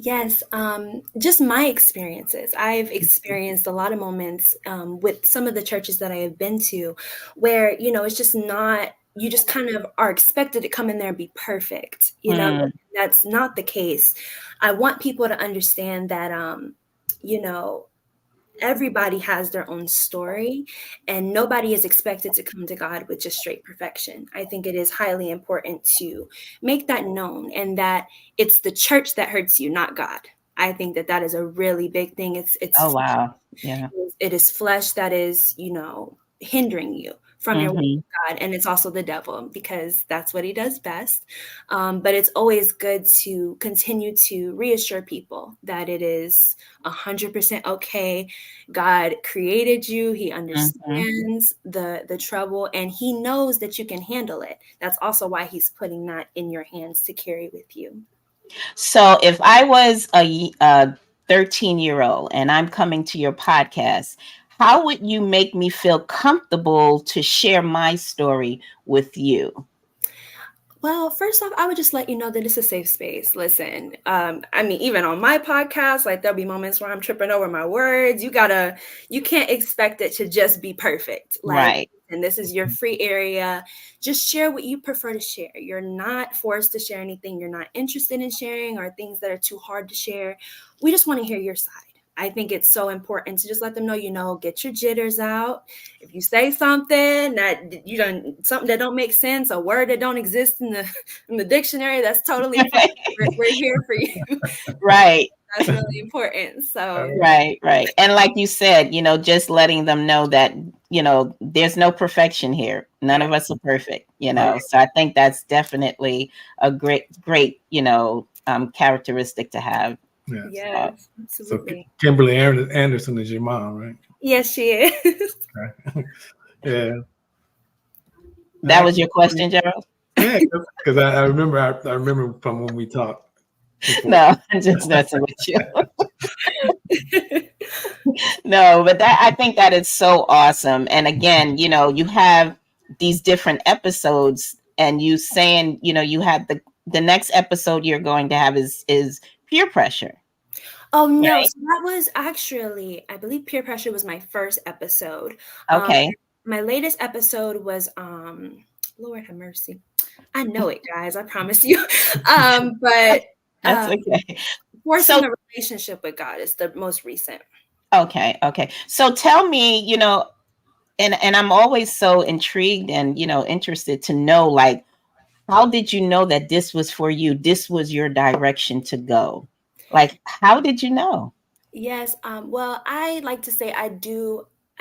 Yes, just my experiences. I've experienced a lot of moments with some of the churches that I have been to where, you know, it's just not, you just kind of are expected to come in there and be perfect. You know, that's not the case. I want people to understand that, you know, everybody has their own story and nobody is expected to come to God with just straight perfection. I think it is highly important to make that known, and that it's the church that hurts you, not God. I think that is a really big thing. It's oh wow, yeah. It is flesh that is, you know, hindering you from your walk with God, and it's also the devil, because that's what he does best. But it's always good to continue to reassure people that it is 100% okay. God created you. He understands the trouble, and he knows that you can handle it. That's also why he's putting that in your hands to carry with you. So if I was a 13-year-old and I'm coming to your podcast, how would you make me feel comfortable to share my story with you? Well, first off, I would just let you know that it's a safe space. Listen, I mean, even on my podcast, like there'll be moments where I'm tripping over my words. You can't expect it to just be perfect. Like, right. And this is your free area. Just share what you prefer to share. You're not forced to share anything you're not interested in sharing, or things that are too hard to share. We just want to hear your side. I think it's so important to just let them know, you know, get your jitters out. If you say something that something that don't make sense, a word that don't exist in the dictionary, that's totally fine. We're here for you. Right. That's really important. So right. And like you said, you know, just letting them know that, you know, there's no perfection here. None of us are perfect, you know. So I think that's definitely a great, you know, characteristic to have. Yes, absolutely. So Kimberly Anderson is your mom, right? Yes, she is. Okay. Yeah. That was your question, Gerald? Yeah, because I remember from when we talked before. No, I'm just messing with you. No, but that I think that is so awesome. And again, you have these different episodes, and you saying, you have the next episode you're going to have is peer pressure. Oh no, Right? so that was actually, I believe peer pressure was my first episode. Okay. My latest episode was Lord have mercy. I know it, guys, I promise you. But That's okay. forcing So, a relationship with God is the most recent. okay. So tell me, and I'm always so intrigued and, interested to know, like, how did you know that this was for you? This was your direction to go. Like, how did you know? Yes. Well, I like to say I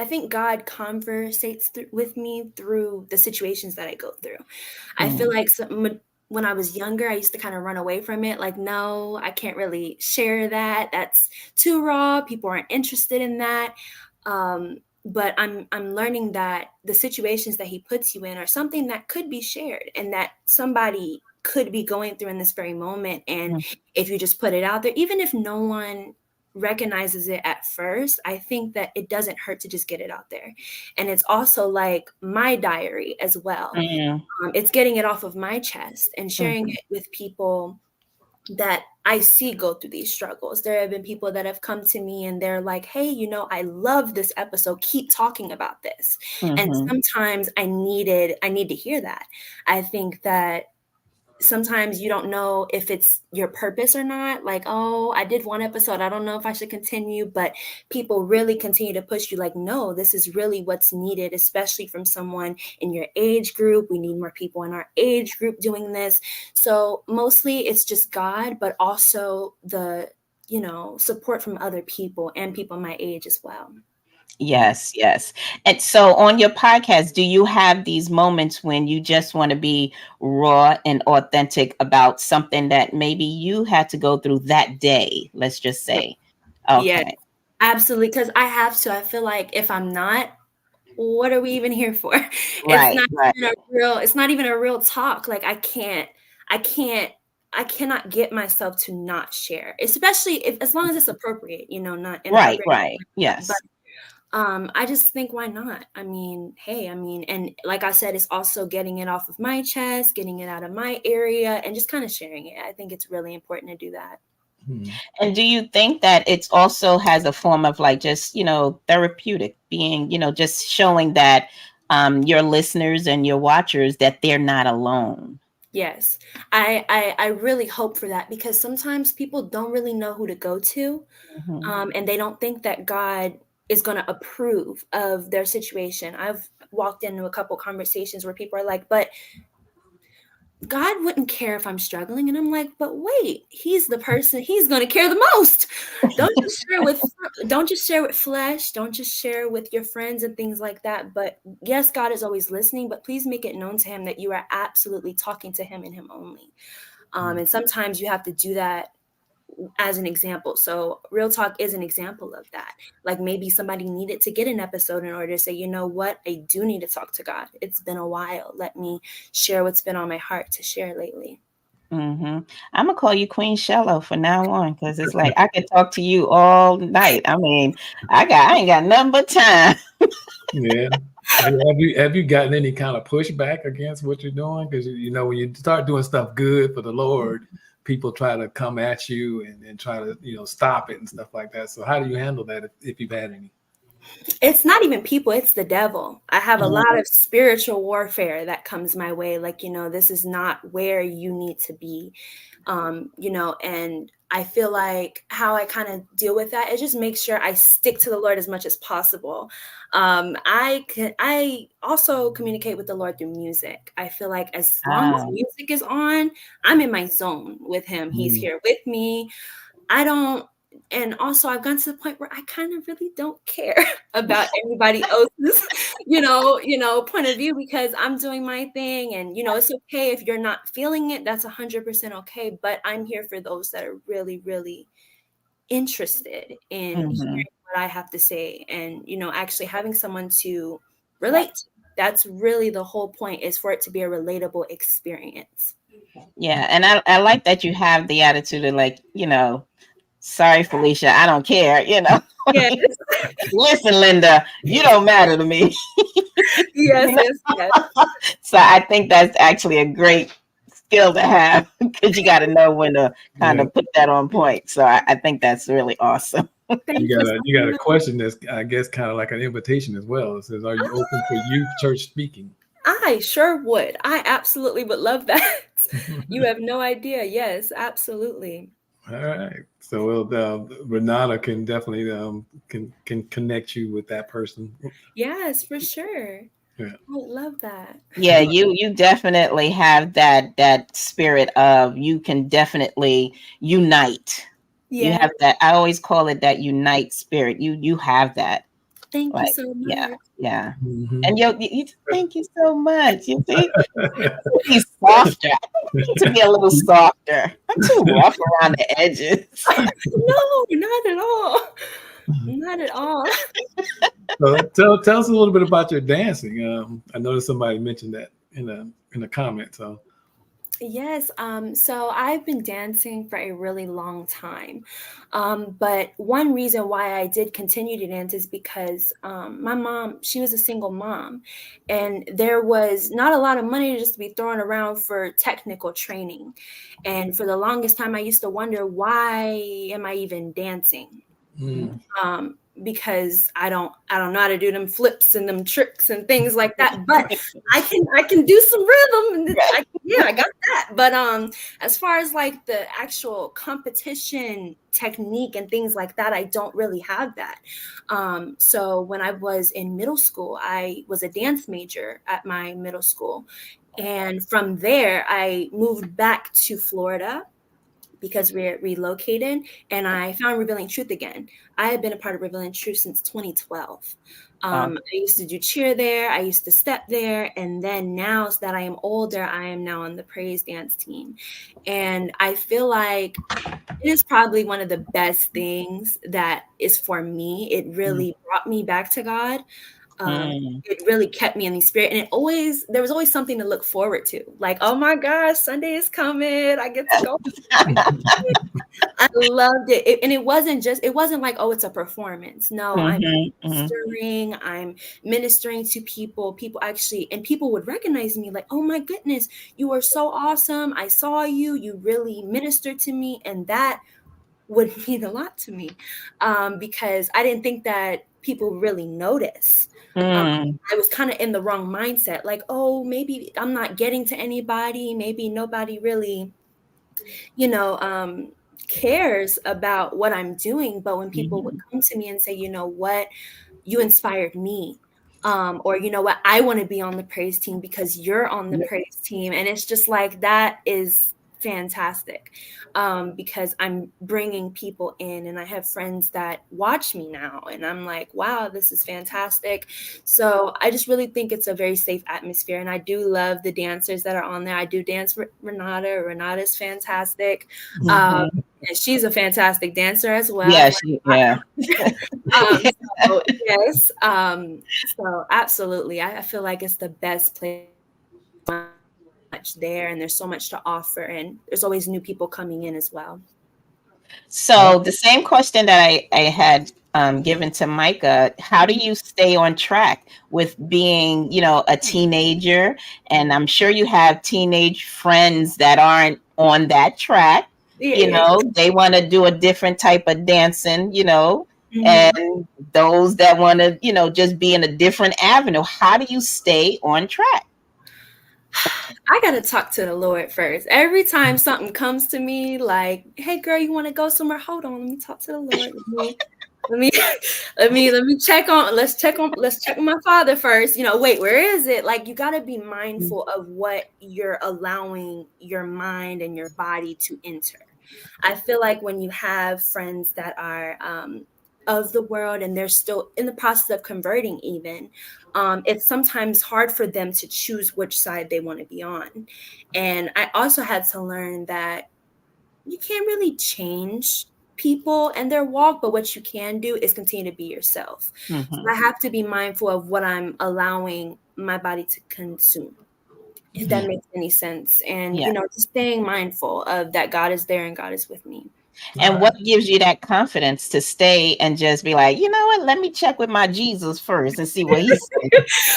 think God conversates with me through the situations that I go through. I feel like when I was younger, I used to kind of run away from it. Like, no, I can't really share that. That's too raw. People aren't interested in that. But I'm learning that the situations that he puts you in are something that could be shared and that somebody could be going through in this very moment. And if you just put it out there, even if no one recognizes it at first, I think that it doesn't hurt to just get it out there. And it's also like my diary as well. It's getting it off of my chest and sharing it with people that I see go through these struggles. There have been people that have come to me and they're like, hey, I love this episode. Keep talking about this. And sometimes I need to hear that. I think that sometimes you don't know if it's your purpose or not. Like, oh, I did one episode, I don't know if I should continue, but people really continue to push you like, no, this is really what's needed, especially from someone in your age group. We need more people in our age group doing this. So mostly it's just God, but also the, support from other people and people my age as well. Yes. And so on your podcast, do you have these moments when you just want to be raw and authentic about something that maybe you had to go through that day? Let's just say. Okay. Yeah, absolutely. Because I have to. I feel like if I'm not, what are we even here for? Right. It's not even a real talk. Like I cannot get myself to not share, especially as long as it's appropriate, not inappropriate. Right. Yes. But I just think, why not? And like I said, it's also getting it off of my chest, getting it out of my area, and just kind of sharing it. I think it's really important to do that. And do you think that it also has a form of like just, therapeutic being, just showing that your listeners and your watchers that they're not alone? Yes, I really hope for that, because sometimes people don't really know who to go to, and they don't think that God is going to approve of their situation. I've walked into a couple conversations where people are like, but God wouldn't care if I'm struggling. And I'm like, but wait, he's the person, he's going to care the most. Don't just share with flesh. Don't just share with your friends and things like that. But yes, God is always listening, but please make it known to him that you are absolutely talking to him and him only. And sometimes you have to do that as an example. So Real Talk is an example of that. Like maybe somebody needed to get an episode in order to say, you know what, I do need to talk to God. It's been a while. Let me share what's been on my heart to share lately. I'm gonna call you Queen Shellow from now on, because it's like I could talk to you all night. I mean, I ain't got nothing but time. Yeah. Have you gotten any kind of pushback against what you're doing? Because when you start doing stuff good for the Lord, people try to come at you and try to stop it and stuff like that. So how do you handle that if you've had any? It's not even people, it's the devil. I have a lot of spiritual warfare that comes my way. Like, this is not where you need to be. And I feel like how I kind of deal with that is just make sure I stick to the Lord as much as possible. I also communicate with the Lord through music. I feel like as long as music is on, I'm in my zone with him. He's here with me. And also I've gotten to the point where I kind of really don't care about everybody else's, point of view, because I'm doing my thing. And, it's okay if you're not feeling it. That's 100% okay. But I'm here for those that are really, really interested in hearing what I have to say. And, actually having someone to relate to. That's really the whole point, is for it to be a relatable experience. Yeah. And I like that you have the attitude of like, sorry, Felicia, I don't care, Yes. Listen, Linda, you don't matter to me. Yes. So I think that's actually a great skill to have because you got to know when to kind of put that on point. So I think that's really awesome. Thank You so got a much. question that's, I guess, kind of like an invitation as well. It says, "Are you open for youth church speaking?" I sure would. I absolutely would love that. You have no idea. Yes, absolutely. All right. So Renata can definitely can connect you with that person. Yes, for sure. Yeah. I would love that. Yeah, you definitely have that spirit of you can definitely unite. You Yeah. have that. I always call it that unite spirit. You have that. Thank you Like, so yeah, much. yeah. Mhm. And you thank you so much. You see, be softer. I need to be a little softer. I'm too rough around the edges. No, not at all. Not at all. So tell us a little bit about your dancing. I noticed somebody mentioned that in a comment. So Yes, so I've been dancing for a really long time. But one reason why I did continue to dance is because my mom, she was a single mom, and there was not a lot of money just to be thrown around for technical training. And for the longest time, I used to wonder, why am I even dancing? Because I don't know how to do them flips and them tricks and things like that. But I can do some rhythm, and I got that. But as far as like the actual competition technique and things like that, I don't really have that. So when I was in middle school, I was a dance major at my middle school, and from there I moved back to Florida because we're relocated, and I found Revealing Truth again. I had been a part of Revealing Truth since 2012. I used to do cheer there, I used to step there, and then now that I am older, I am now on the praise dance team. And I feel like it is probably one of the best things that is for me. It really brought me back to God. It really kept me in the spirit, and there was always something to look forward to. Like, oh my gosh, Sunday is coming. I get to go. I loved it. And it wasn't like, oh, it's a performance. No, I'm ministering to people. People would recognize me like, oh my goodness, you are so awesome. I saw you. You really ministered to me. And that would mean a lot to me, because I didn't think that people really notice. I was kind of in the wrong mindset, like, oh, maybe I'm not getting to anybody. Maybe nobody really, cares about what I'm doing. But when people would come to me and say, you know what, you inspired me. Or you know what, I want to be on the praise team because you're on the praise team. And it's just like, that is fantastic, because I'm bringing people in, and I have friends that watch me now, and I'm like, wow, this is fantastic. So I just really think it's a very safe atmosphere, and I do love the dancers that are on there. I do dance with Renata. Renata's fantastic, and she's a fantastic dancer as well. Yeah. So, yes, so absolutely, I feel like it's the best place. Much there, and there's so much to offer, and there's always new people coming in as well. So the same question that I had given to Micah, how do you stay on track with being, a teenager? And I'm sure you have teenage friends that aren't on that track. They want to do a different type of dancing, and those that want to, just be in a different avenue. How do you stay on track? I gotta talk to the Lord first. Every time something comes to me, like, "Hey, girl, you want to go somewhere?" Hold on, let me talk to the Lord. Let me check on. Let's check on my Father first. Wait, where is it? Like, you gotta be mindful of what you're allowing your mind and your body to enter. I feel like when you have friends that are of the world and they're still in the process of converting, even. It's sometimes hard for them to choose which side they want to be on. And I also had to learn that you can't really change people and their walk, but what you can do is continue to be yourself. So I have to be mindful of what I'm allowing my body to consume, if that makes any sense. And, just staying mindful of that God is there and God is with me. And what gives you that confidence to stay and just be like, you know what? Let me check with my Jesus first and see what he says.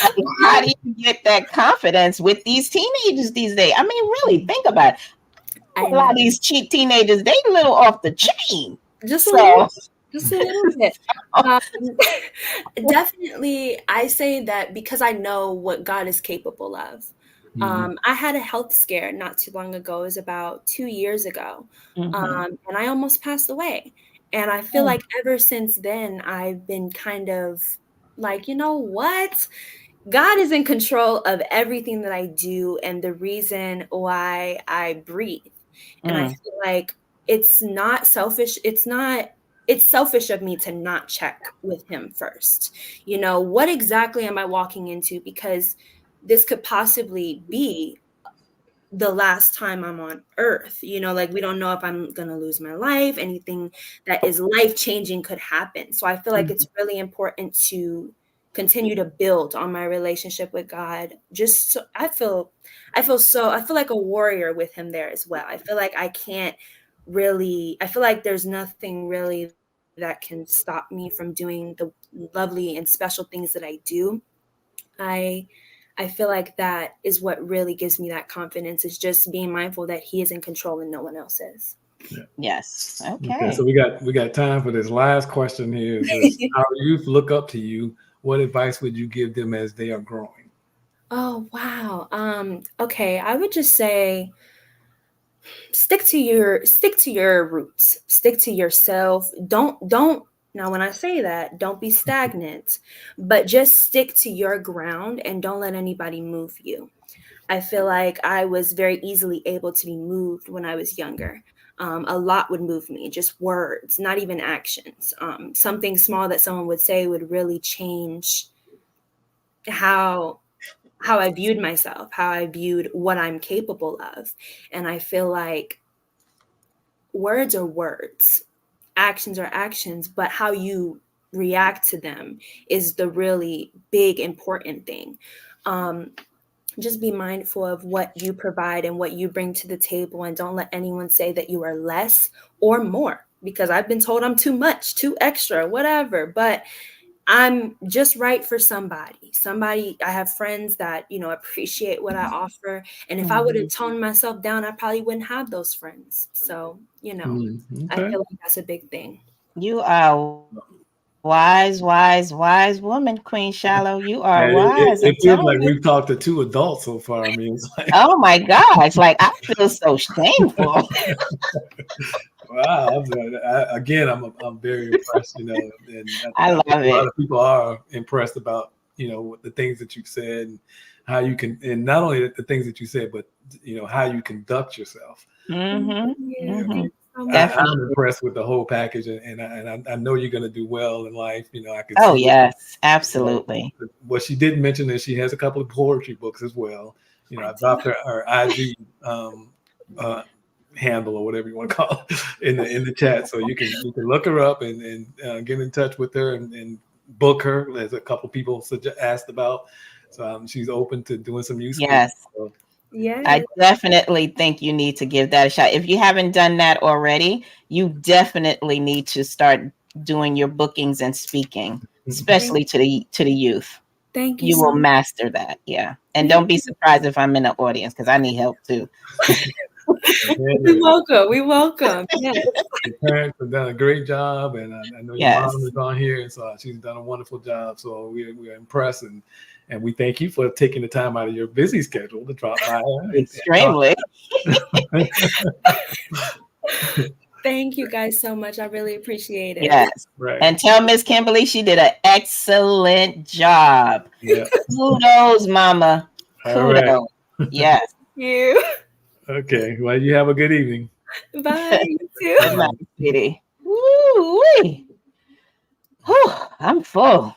Like, how do you get that confidence with these teenagers these days? I mean, really think about it. A lot of these cheap teenagers, they a little off the chain. Just So just a little bit. Definitely, I say that because I know what God is capable of. I had a health scare not too long ago. It was about 2 years ago. And I almost passed away. And I feel like ever since then, I've been kind of like, you know what? God is in control of everything that I do and the reason why I breathe. And I feel like it's not selfish. It's selfish of me to not check with him first. You know, what exactly am I walking into? Because this could possibly be the last time I'm on earth. You know, like we don't know if I'm going to lose my life. Anything that is life changing could happen. So I feel like it's really important to continue to build on my relationship with God. Just so I feel like a warrior with him there as well. I feel like I feel like there's nothing really that can stop me from doing the lovely and special things that I do. I feel like that is what really gives me that confidence, is just being mindful that he is in control and no one else is. Yeah. Yes. Okay. So we got time for this last question here. Is how youth look up to you. What advice would you give them as they are growing? Oh, wow. Okay. I would just say stick to your roots, stick to yourself. Don't now, when I say that, don't be stagnant, but just stick to your ground and don't let anybody move you. I feel like I was very easily able to be moved when I was younger. A lot would move me, just words, not even actions. Something small that someone would say would really change how I viewed myself, how I viewed what I'm capable of. And I feel like words are words, actions are actions, but how you react to them is the really big, important thing. Just be mindful of what you provide and what you bring to the table, and don't let anyone say that you are less or more, because I've been told I'm too much, too extra, whatever, but I'm just right for somebody. I have friends that, you know, appreciate what I offer. And if I would have toned myself down, I probably wouldn't have those friends. So, you know, I feel like that's a big thing. You are wise woman, Queen Shellow. You are wise. It feels like we've talked to two adults so far. I mean, it's like, oh my gosh, like I feel so shameful. Wow! I'm very impressed. You know, and I love it. A lot of people are impressed about, you know, the things that you've said and how you can, and not only the things that you said, but you know how you conduct yourself. I'm impressed with the whole package, and I know you're going to do well in life. You know, I can. Oh yes, absolutely. What she didn't mention is she has a couple of poetry books as well. You know, I dropped her IG handle or whatever you want to call it in the chat, so you can look her up and get in touch with her and book her. There's a couple people asked about, so she's open to doing some music. Yes. So, yeah, I definitely think you need to give that a shot. If you haven't done that already, you definitely need to start doing your bookings and speaking, especially to the youth. Thank you. You will master that. Yeah. And don't be surprised if I'm in the audience, because I need help too. We welcome. Yes. Your parents have done a great job, and I know your mom is on here, and so she's done a wonderful job. So we are impressed, and we thank you for taking the time out of your busy schedule to drop by. Extremely. Thank you guys so much. I really appreciate it. Yes. Right. And tell Miss Kimberly she did an excellent job. Yeah. Kudos, Mama. Kudos. All right. Yes. Thank you. Okay. Well, you have a good evening. Bye. You too. Good night, sweetie. Woo-wee. Whew, I'm full.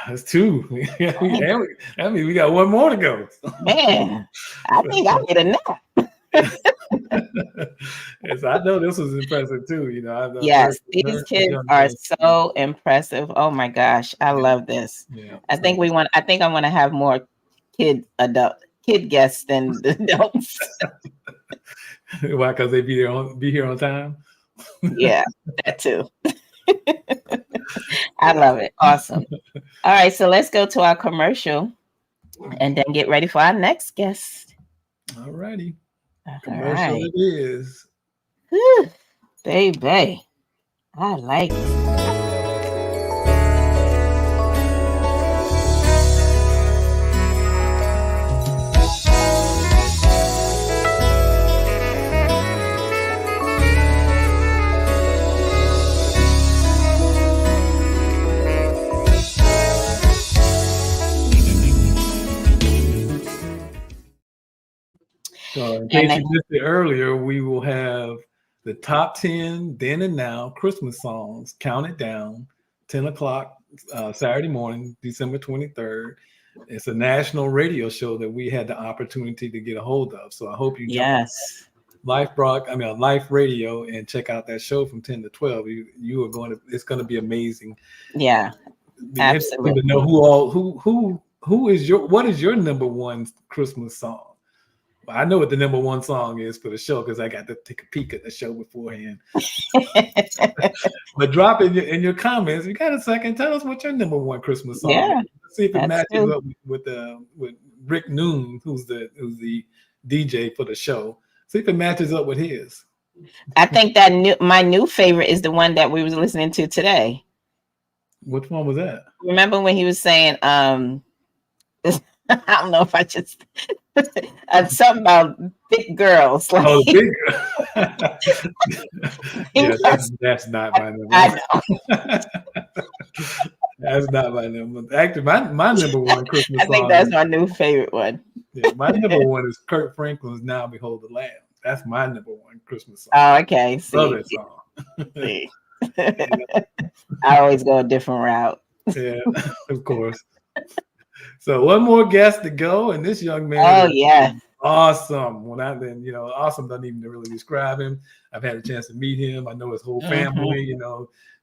That's two. I mean, we got one more to go. Man, I think I need a nap. Yes, I know this was impressive too. You know, yes, these kids are so impressive. Oh my gosh, I love this. Yeah, I think I want to have more kid guests than adults. Why? Because they be here on time. Yeah, that too. I love it. Awesome. All right, so let's go to our commercial and then get ready for our next guest. All righty. All Commercial right. it is. Whew, baby, I like it. So in case you missed it earlier, we will have the top 10 then and now Christmas songs counted down, 10 o'clock Saturday morning, December 23rd. It's a national radio show that we had the opportunity to get a hold of. So I hope you jump on Lyfe Radio and check out that show from 10 to 12. You are going to, it's going to be amazing. Yeah, absolutely. To know what is your number one Christmas song? I know what the number one song is for the show because I got to take a peek at the show beforehand. But drop in your comments. You got a second? Tell us what your number one Christmas song is. Let's see if it matches up with Rick Noon, who's the DJ for the show. See if it matches up with his. I think that my new favorite is the one that we was listening to today. Which one was that? Remember when he was saying, I don't know if I just something about big girls. Like, oh, big girl. Yeah, that's not my number. I know. That's not my number. Actually, my number one Christmas song. I think that's my new favorite one. Yeah, my number one is Kurt Franklin's "Now Behold the Lamb." That's my number one Christmas song. Oh, okay. Love that song. See. I always go a different route. Yeah, of course. So one more guest to go, and this young man. Oh yeah, awesome. Awesome doesn't even really describe him. I've had a chance to meet him. I know his whole family.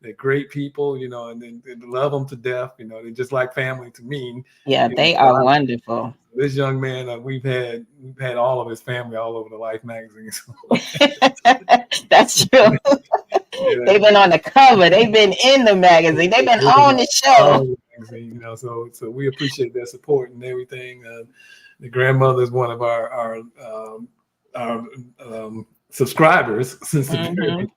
They're great people. And they love them to death. They're just like family to me. Yeah, they are wonderful. This young man, we've had all of his family all over the Lyfe magazine. That's true. Yeah. They've been on the cover. They've been in the magazine. They've been on the show. So we appreciate their support and everything. The grandmother is one of our subscribers since the beginning,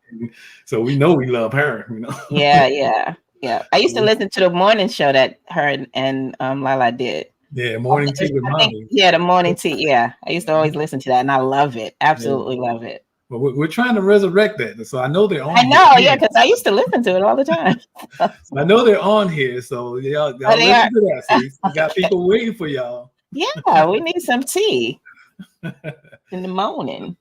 so we know we love her. Yeah. I used to listen to the morning show that her and Lala did. Yeah, morning tea with mommy. Yeah, the morning tea. Yeah, I used to always listen to that, and I love it. Absolutely love it. But we're trying to resurrect that. So I know they're on. I know, yeah, because I used to listen to it all the time. I know they're on here, so y'all listen to that. See, we got people waiting for y'all. Yeah, we need some tea in the morning.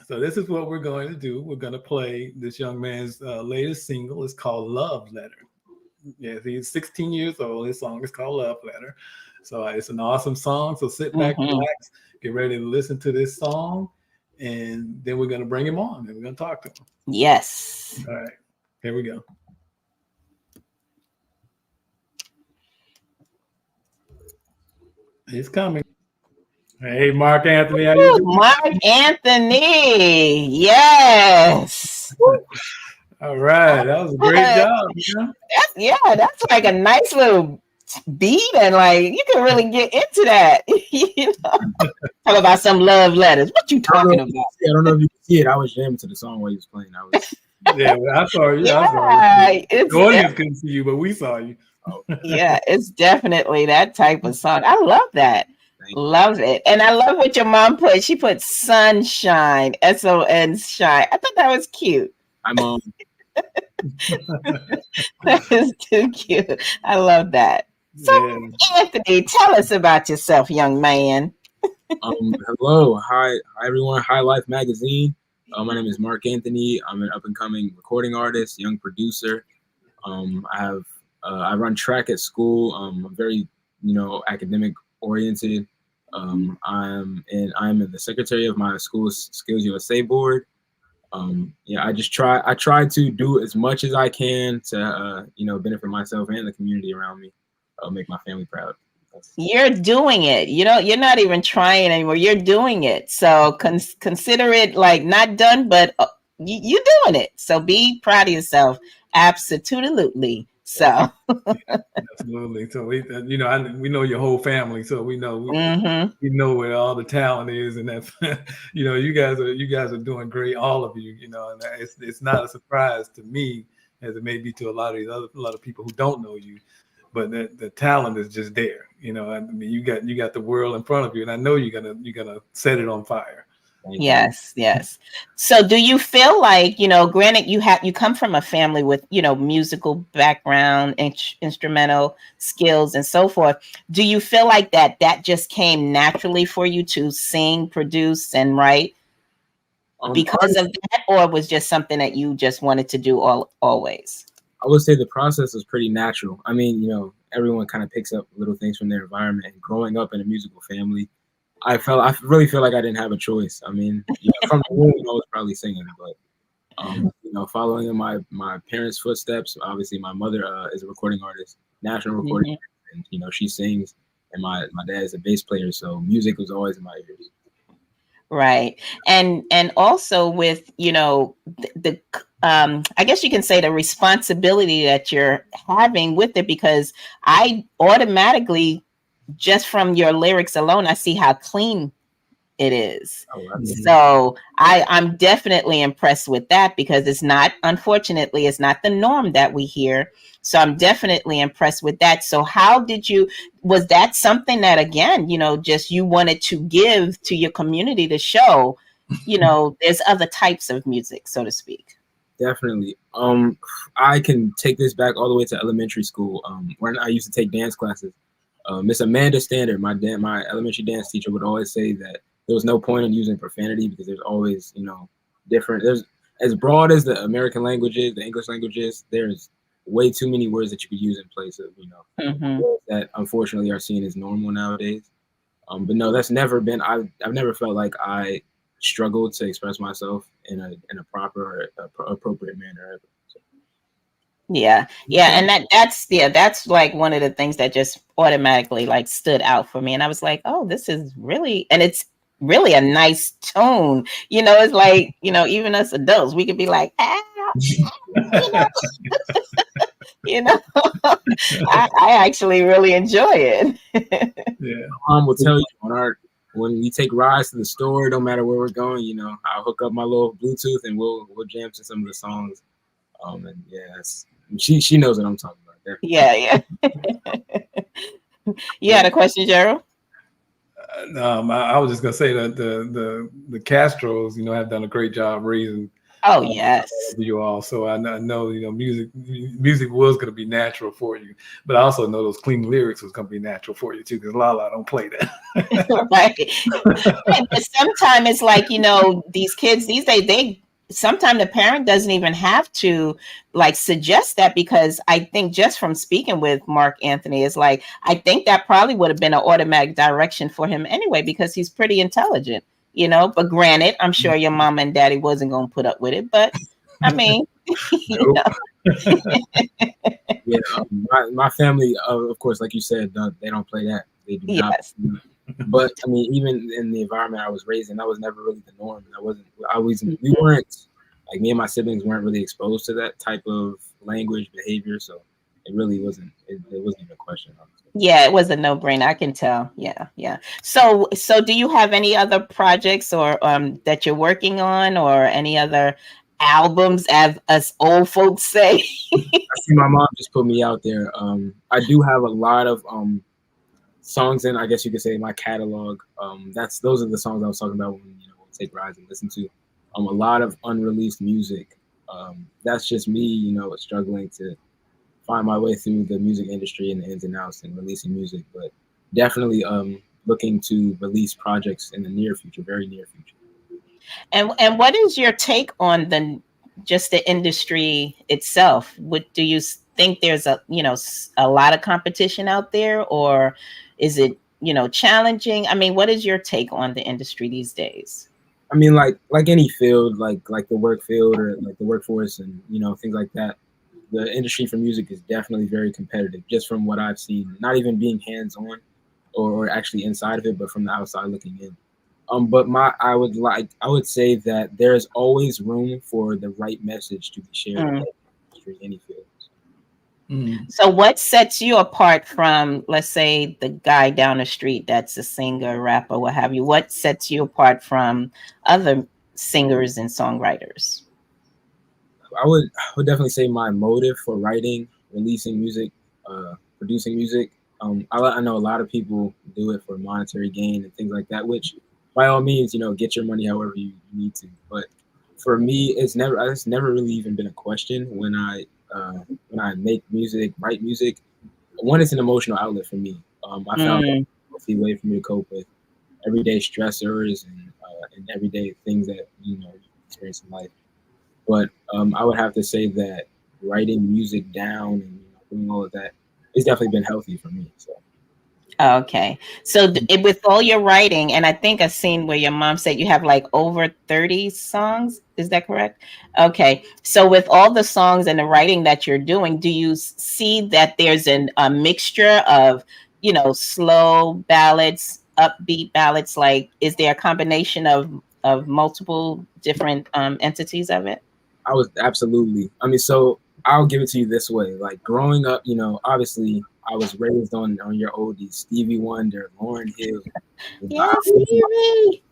So this is what we're going to do. We're going to play this young man's latest single. It's called Love Letter. Yeah, he's 16 years old. His song is called Love Letter. So it's an awesome song. So sit back, relax, get ready to listen to this song. And then we're going to bring him on and we're going to talk to him. Yes. All right. Here we go. He's coming. Hey, Marc Anthony. How you doing? Marc Anthony. Yes. All right. That was a great job. That's like a nice little beat, and like you can really get into that. Talk about some love letters. What you talking about? I don't know if you can see it. I was jamming to the song while he was playing. I saw you. Yeah, the audience couldn't see you, but we saw you. Yeah, it's definitely that type of song. I love that. Love it. And I love what your mom put. She put sunshine, S-O-N shine. I thought that was cute. My mom. That is too cute. I love that. So, Anthony, tell us about yourself, young man. Hello. Hi, everyone. Hi, Lyfe Magazine. My name is Marc Anthony. I'm an up-and-coming recording artist, young producer. I run track at school. I'm very, academic oriented. I'm the secretary of my school's Skills USA board. I try to do as much as I can to benefit myself and the community around me, make my family proud. You're doing it. You're not even trying anymore. You're doing it. So consider it like not done, but you doing it. So be proud of yourself. Absolutely. So Absolutely. So we, we know your whole family, so we know we know where all the talent is, and that's you guys are doing great, all of you. And it's not a surprise to me as it may be to a lot of people who don't know you, but the talent is just there. I mean, you got the world in front of you, and I know you're gonna set it on fire. Yes. So do you feel like, granted you come from a family with, musical background, instrumental skills and so forth. Do you feel like that just came naturally for you to sing, produce, and write because of that, or was just something that you just wanted to do always? I would say the process is pretty natural. I mean, everyone kind of picks up little things from their environment, and growing up in a musical family, I really feel like I didn't have a choice. I mean, from the womb, I was probably singing, but following in my parents' footsteps. Obviously, my mother is a recording artist, national recording, and she sings, and my dad is a bass player, so music was always in my ears. Right, and also with the I guess you can say the responsibility that you're having with it, because I automatically, just from your lyrics alone, I see how clean it is. So I'm definitely impressed with that, because unfortunately, it's not the norm that we hear. So I'm definitely impressed with that. So was that something that, again, just you wanted to give to your community to show, there's other types of music, so to speak? Definitely. I can take this back all the way to elementary school, when I used to take dance classes. Miss Amanda Standard, my elementary dance teacher, would always say that there was no point in using profanity, because there's always, there's as broad as the American languages, the English languages, there's way too many words that you could use in place of, that unfortunately are seen as normal nowadays. But no, that's never been, I've never felt like I struggled to express myself in a proper or appropriate manner. Yeah. And that's like one of the things that just automatically like stood out for me. And I was like, oh, this is really, and it's really a nice tone. It's like, even us adults, we could be like, I actually really enjoy it. Yeah. Mom will tell you when we take rides to the store, no matter where we're going, I'll hook up my little Bluetooth and we'll jam to some of the songs. And yes, she knows what I'm talking about there. Yeah. You had a question, Gerald? I was just gonna say that the Castros, have done a great job raising. Oh yes, you all. So I know music was gonna be natural for you, but I also know those clean lyrics was gonna be natural for you too, because Lala don't play that. Right. But sometimes it's like these kids these days, sometimes the parent doesn't even have to like suggest that, because I think just from speaking with Marc Anthony, it's like, I think that probably would have been an automatic direction for him anyway, because he's pretty intelligent, but granted, I'm sure your mom and daddy wasn't going to put up with it, but I mean, Yeah, my family, of course, like you said, they don't play that. They do not. But I mean, even in the environment I was raised in, that was never really the norm. We weren't, like, me and my siblings weren't really exposed to that type of language, behavior. So it really wasn't, it wasn't even a question. Yeah, it was a no-brainer. I can tell. Yeah. So do you have any other projects or that you're working on, or any other albums, as us old folks say? I see my mom just put me out there. I do have a lot of songs in, I guess you could say, my catalog. Those are the songs I was talking about when we'll take rides and listen to. A lot of unreleased music. That's just me, struggling to find my way through the music industry and the ins and outs and releasing music. But definitely looking to release projects in the near future, very near future. And what is your take on just the industry itself? Do you think there's a lot of competition out there, or is it challenging? I mean, what is your take on the industry these days? I mean, like any field, like the work field or like the workforce and things like that, the industry for music is definitely very competitive, just from what I've seen, not even being hands-on or actually inside of it, but from the outside looking in. But I would say that there is always room for the right message to be shared in any field. So what sets you apart from, let's say, the guy down the street that's a singer, rapper, what have you? What sets you apart from other singers and songwriters? I would definitely say my motive for writing, releasing music, producing music. I know a lot of people do it for monetary gain and things like that, which by all means, get your money however you need to. But for me, it's never really even been a question when I make music, write music. One, it's an emotional outlet for me. I found a healthy way for me to cope with everyday stressors and everyday things that you experience in life. But I would have to say that writing music down and doing all of that, it's definitely been healthy for me. So. Okay. So with all your writing, and I think I've seen where your mom said you have like over 30 songs. Is that correct? Okay. So with all the songs and the writing that you're doing, do you see that there's a mixture of, slow ballads, upbeat ballads? Like, is there a combination of multiple different entities of it? I was absolutely. So I'll give it to you this way. Like growing up, obviously I was raised on your oldies, Stevie Wonder, Lauryn Hill. Yeah, Stevie.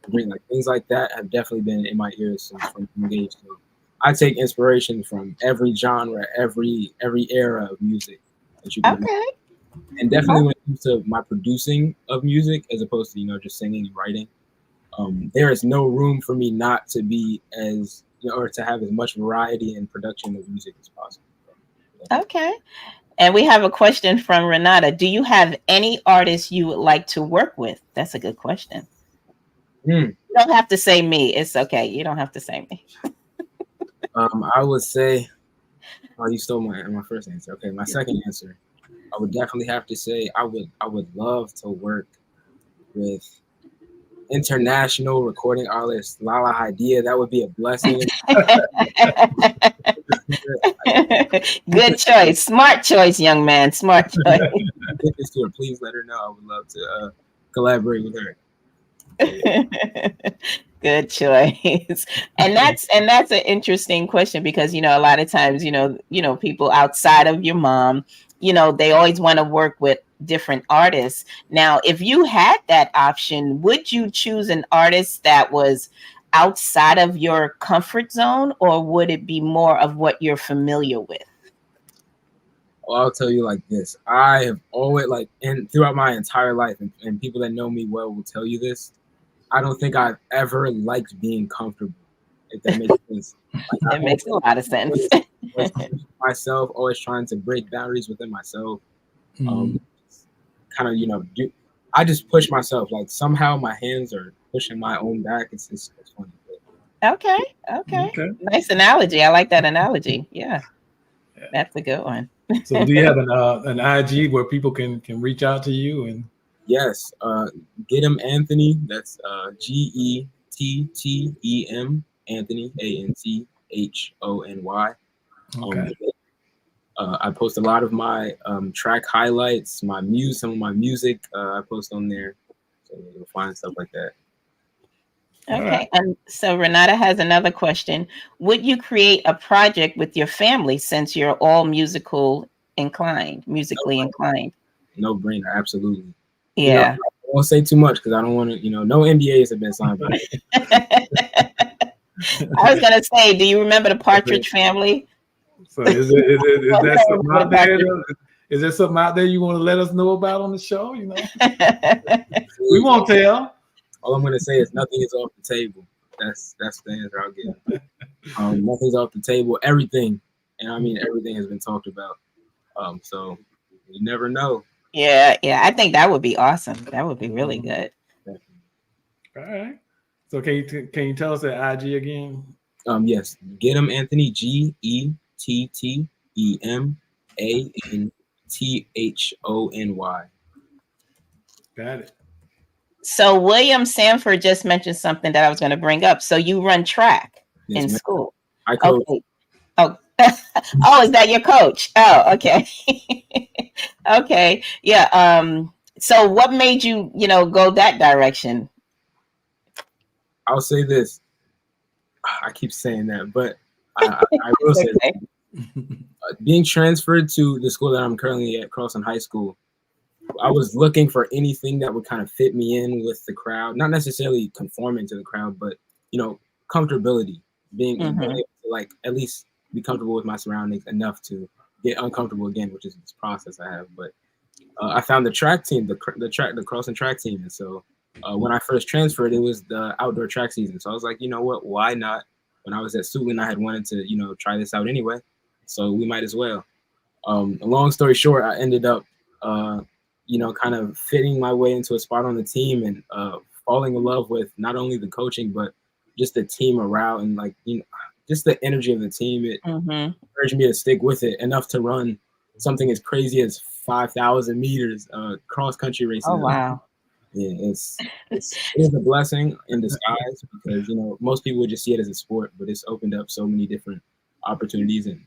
Like things like that have definitely been in my ears since from young age. So I take inspiration from every genre, every era of music that you can. Okay. And definitely when it comes to my producing of music, as opposed to just singing and writing, there is no room for me not to be as or to have as much variety in production of music as possible. Okay. And we have a question from Renata. Do you have any artists you would like to work with? That's a good question. You don't have to say me. It's okay. You don't have to say me. I would say, you stole my first answer. Okay, my second answer, I would definitely have to say I would love to work with international recording artist Lala Hadid. That would be a blessing. Good choice. Smart choice, young man. Smart choice. Please let her know. I would love to collaborate with her. Good choice. And that's an interesting question because a lot of times people outside of your mom, they always want to work with different artists. Now, if you had that option, would you choose an artist that was outside of your comfort zone, or would it be more of what you're familiar with? Well, I'll tell you like this. I have always and throughout my entire life, and people that know me well will tell you this, I don't think I've ever liked being comfortable, if that makes sense. That makes a lot of sense. Myself, always trying to break boundaries within myself. I just push myself. Like somehow my hands are pushing my own back. It's funny. Okay. Nice analogy. I like that analogy. Yeah. That's a good one. So do you have an IG where people can reach out to you? And yes, Get Him Anthony. That's GETTEM Anthony ANTHONY. Okay. I post a lot of my track highlights, some of my music. I post on there, so you'll find stuff like that. Okay, right. And so Renata has another question. Would you create a project with your family since you're all musically inclined? No brainer, absolutely. Yeah. I won't say too much because I don't want to, no NDAs have been signed. I was gonna say, do you remember the Partridge Family? So is that something out there? Is there something out there you want to let us know about on the show? We won't tell. All I'm gonna say is nothing is off the table. That's the answer I'll give. Nothing's off the table. Everything, and I mean everything, has been talked about. So you never know. Yeah. I think that would be awesome. That would be really good. All right. So can you tell us that IG again? Yes. Get Him Anthony, GETTEMANTHONY. Got it. So William Sanford just mentioned something that I was going to bring up. So you run track in school. I coach. Okay. Oh, is that your coach? Oh, okay. Okay. Yeah. So what made you, go that direction? I'll say this. I keep saying that, but I will say that. Being transferred to the school that I'm currently at, Carlson High School, I was looking for anything that would kind of fit me in with the crowd, not necessarily conforming to the crowd, but comfortability, being able to like at least be comfortable with my surroundings enough to get uncomfortable again, which is this process I have. But I found the track team, the Carlson track team, and so when I first transferred, it was the outdoor track season. So I was like, you know what, why not? When I was at Suitland, I had wanted to try this out anyway, so we might as well. Long story short, I ended up kind of fitting my way into a spot on the team and falling in love with not only the coaching but just the team morale and just the energy of the team. It encouraged me to stick with it enough to run something as crazy as 5,000 meters cross country racing. Oh wow! Yeah, it is a blessing in disguise because most people would just see it as a sport, but it's opened up so many different opportunities and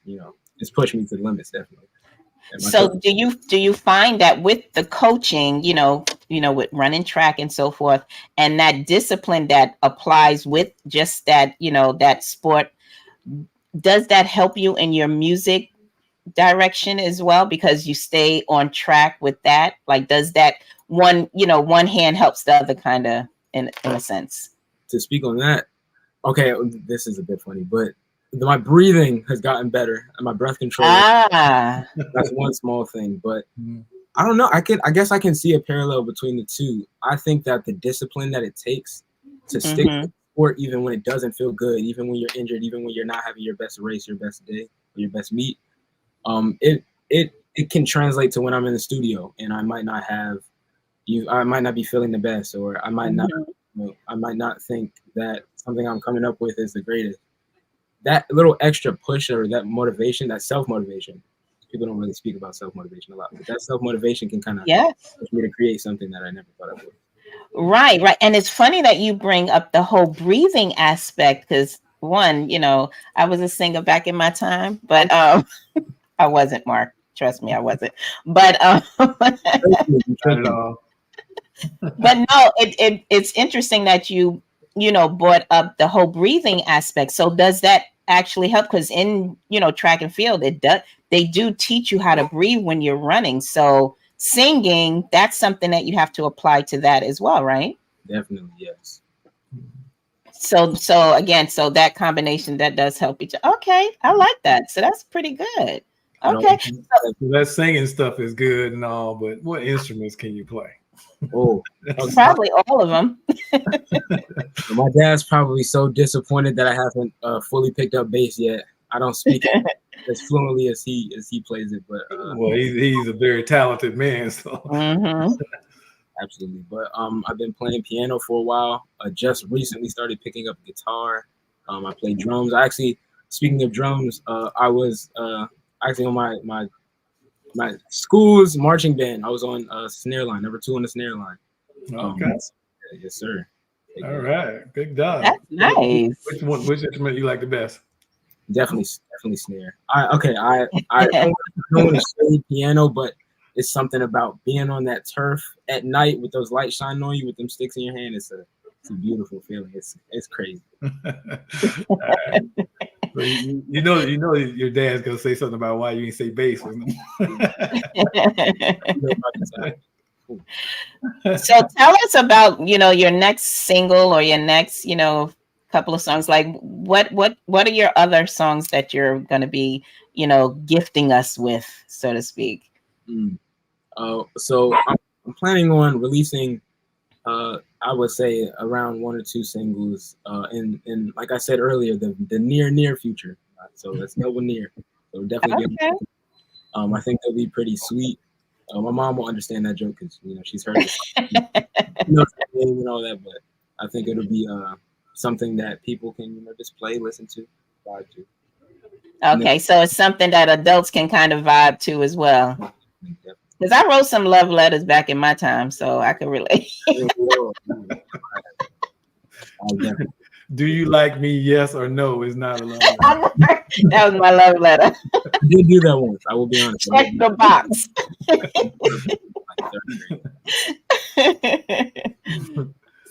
it's pushed me to the limits definitely. So do you find that with the coaching, with running track and so forth, and that discipline that applies with just that, that sport, does that help you in your music direction as well? Because you stay on track with that? Like, does that one hand helps the other kind of in a sense? To speak on that, okay, this is a bit funny, but my breathing has gotten better and my breath control. That's one small thing, but I don't know. I guess I can see a parallel between the two. I think that the discipline that it takes to stick with the sport, even when it doesn't feel good, even when you're injured, even when you're not having your best race, your best day, or your best meet, it can translate to when I'm in the studio and I might not be feeling the best, or I might not think that something I'm coming up with is the greatest. That little extra push or that motivation, that self-motivation, people don't really speak about self-motivation a lot, but that self-motivation can kind of push me to create something that I never thought I would. Right. And it's funny that you bring up the whole breathing aspect because one, I was a singer back in my time, but I wasn't, Mark. Trust me, I wasn't. But but no, it's interesting that you brought up the whole breathing aspect. So does that actually help? Because in track and field, they do teach you how to breathe when you're running. So singing, that's something that you have to apply to that as well, right? Definitely, yes. So again, that combination that does help each other. Okay, I like that. So that's pretty good. Okay, that singing stuff is good and all, but what instruments can you play? Oh, probably all of them. My dad's probably so disappointed that I haven't fully picked up bass yet. I don't speak it as fluently as he plays it, but well, he's a very talented man, so absolutely. But I've been playing piano for a while. I just recently started picking up guitar. I play drums. Speaking of drums, I was actually on my school's marching band. I was on snare line, number 2 on the snare line. Okay. Yes, sir. All right. Big dog. That's nice. Which instrument you like the best? Definitely snare. I don't want to say piano, but it's something about being on that turf at night with those lights shining on you with them sticks in your hand. It's a beautiful feeling. It's crazy. Right. So you know your dad's gonna say something about why you didn't say bass. So tell us about your next single or your next couple of songs. Like what are your other songs that you're gonna be gifting us with, so to speak? So I'm planning on releasing I would say around 1 or 2 singles in like I said earlier, the near future. So that's nowhere near. So definitely I think they'll be pretty sweet. My mom will understand that joke because she's heard it. And all that, but I think it'll be something that people can just play, listen to, vibe to. Okay, so it's something that adults can kind of vibe to as well. Because I wrote some love letters back in my time, so I can relate. Do you like me? Yes or no is not a love letter. That was my love letter. I did do that once. I will be honest. Check the box.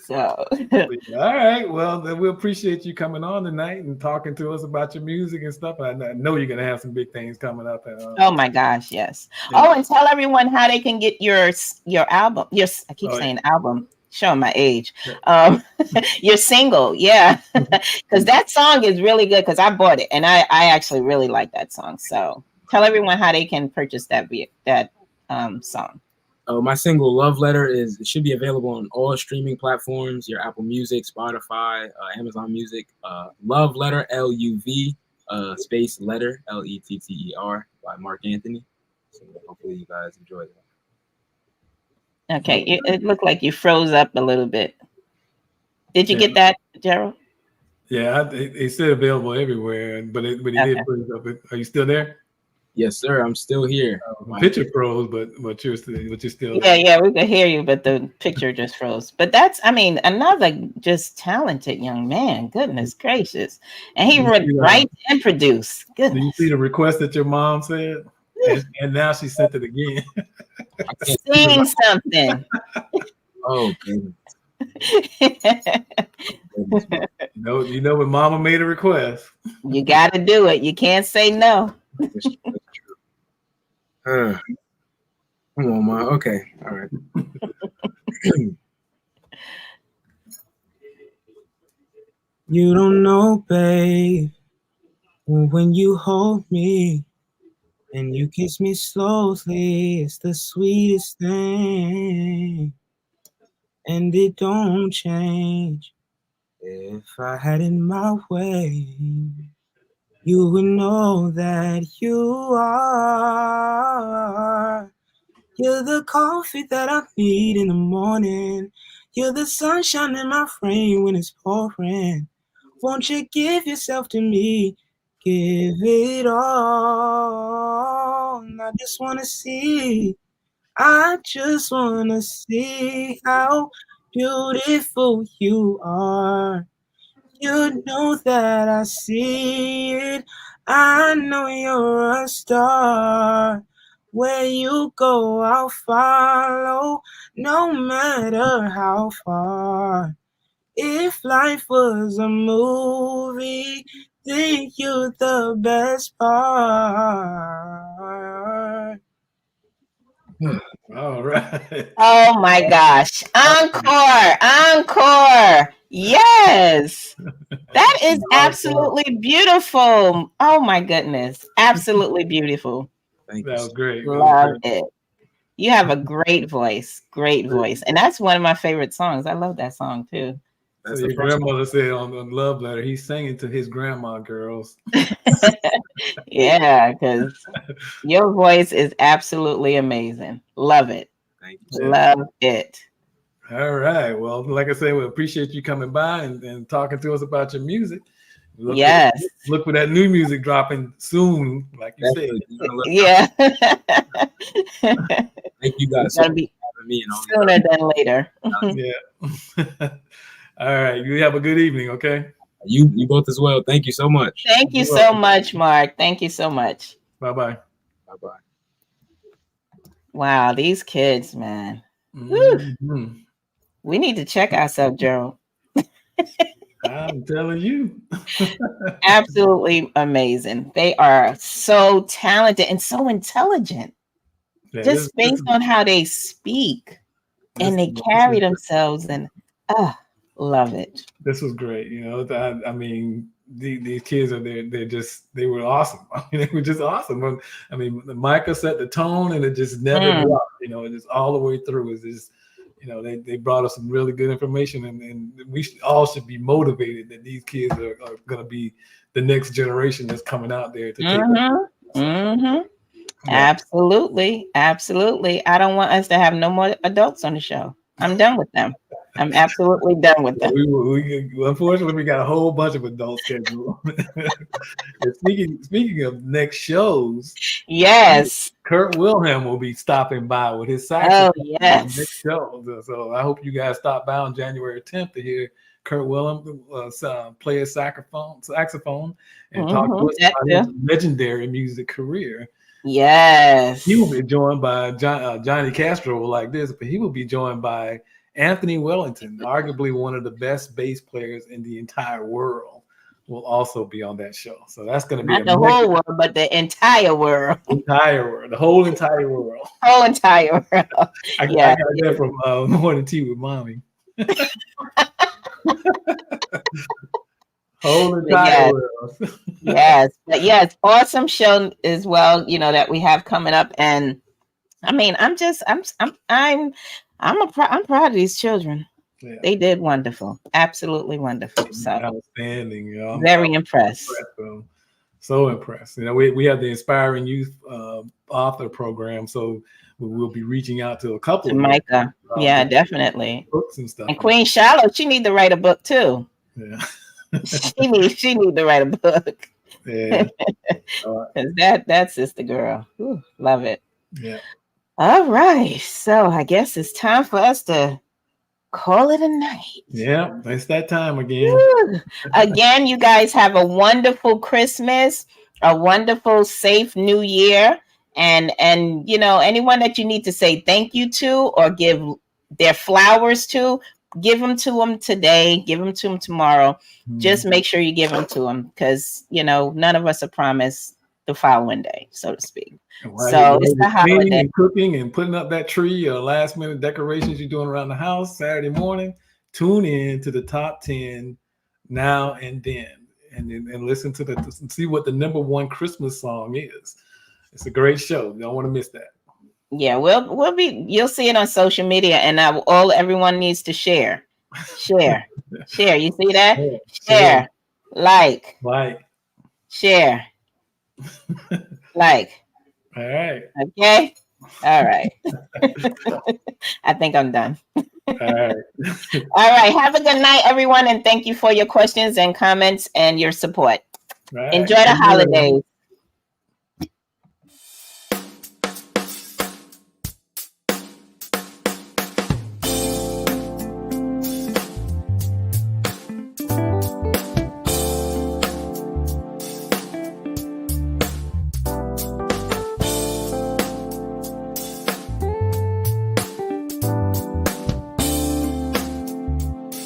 So All right. Well, then we appreciate you coming on tonight and talking to us about your music and stuff. I know you're gonna have some big things coming up. oh my gosh, yes. Yeah. Oh, and tell everyone how they can get your album. I keep saying album, showing my age. Your single, yeah. Because that song is really good because I bought it and I actually really like that song. So tell everyone how they can purchase that song. My single "Love Letter" it should be available on all streaming platforms: your Apple Music, Spotify, Amazon Music. "Love Letter" LUV space letter LETTER by Marc Anthony. So hopefully you guys enjoy that. Okay, it looked like you froze up a little bit. Did you get that, Gerald? Yeah, it said available everywhere, but he did freeze up. Are you still there? Yes, sir. I'm still here. Picture froze, but you're still Yeah, we could hear you, but the picture just froze. But that's, another just talented young man. Goodness gracious, and he writes and produce. Goodness. Do you see the request that your mom said? And now she sent it again. Sing something. Oh, goodness. You know when mama made a request. You got to do it. You can't say no. That's true. Come on, Ma. Okay. All right. You don't know, babe, when you hold me and you kiss me slowly, it's the sweetest thing. And it don't change. If I had it my way, you would know that you're the coffee that I need in the morning. You're the sunshine in my frame when it's pouring. Won't you give yourself to me? Give it all. I just want to see how beautiful you are. You know that I see it. I know you're a star. Where you go, I'll follow, no matter how far. If life was a movie, then you're the best part. All right. Oh my gosh. Encore. Yes. That is absolutely beautiful. Oh my goodness. Absolutely beautiful. Thank you. That was great. Love it. You have a great voice. Great voice. And that's one of my favorite songs. I love that song too. So your grandmother said on Love Letter, he's singing to his grandma girls. Yeah, because your voice is absolutely amazing. Love it. Thank you. Love it. All right. Well, like I said, we appreciate you coming by and talking to us about your music. Yes. Look for that new music dropping soon, like you said. Yeah. Thank you guys for having me and all sooner than later. Yeah. All right. You have a good evening, okay? You both as well. Thank you so much. Thank you so much, Mark. Thank you so much. Bye-bye. Bye-bye. Wow, these kids, man. Mm-hmm. We need to check ourselves, Gerald. I'm telling you. Absolutely amazing. They are so talented and so intelligent. Yeah, just based on how they speak and they carry themselves, and love it. This was great. I mean, these kids are there. They were awesome. I mean, they were just awesome. I mean, Micah set the tone and it just never dropped, it just all the way through. It's just, they brought us some really good information, and we all should be motivated that these kids are going to be the next generation that's coming out there to take Yeah. Absolutely. I don't want us to have no more adults on the show. I'm done with them. I'm absolutely done with them. Unfortunately, we got a whole bunch of adults scheduled. Speaking of next shows, yes, Kurt Wilhelm will be stopping by with his saxophone. Oh, yes. Next show. So I hope you guys stop by on January 10th to hear Kurt Wilhelm play his saxophone and talk to us about his legendary music career. Yes. He will be joined by Johnny Castro like this, but he will be joined by Anthony Wellington, arguably one of the best bass players in the entire world, will also be on that show. So that's going to be not the whole world, but the entire world. The whole entire world. Whole entire world. I got that from Morning Tea with Mommy. Whole entire world. Yes, but yes, awesome show as well. You know that we have coming up, and I mean, I'm proud of these children. Yeah. They did wonderful, absolutely wonderful. So outstanding. Very impressed. So impressed. You know, we have the Inspiring Youth author program, so we'll be reaching out to a couple of Micah. Yeah, definitely. Books and stuff. And Queen Shellow, she need to write a book too. Yeah. she need to write a book. Yeah. That sister girl. Ooh, love it. Yeah. All right. So I guess it's time for us to call it a night. Yeah, it's that time again. Again, you guys have a wonderful Christmas, a wonderful, safe New Year. And you know, anyone that you need to say thank you to or give their flowers to, give them to them today, give them to them tomorrow. Just make sure you give them to them, because you know none of us are promised the following day, so to speak. So it's the holiday. And cooking and putting up that tree or last minute decorations you're doing around the house Saturday morning. Tune in to the top 10 now and then, and listen to see what the number one Christmas song is. It's a great show. You don't want to miss that. Yeah, you'll see it on social media, and everyone needs to share. Share. You see that? Share. Like. Share. Like. All right. Okay. All right. I think I'm done. All right. All right. Have a good night, everyone, and thank you for your questions and comments and your support. Right. Enjoy the holidays.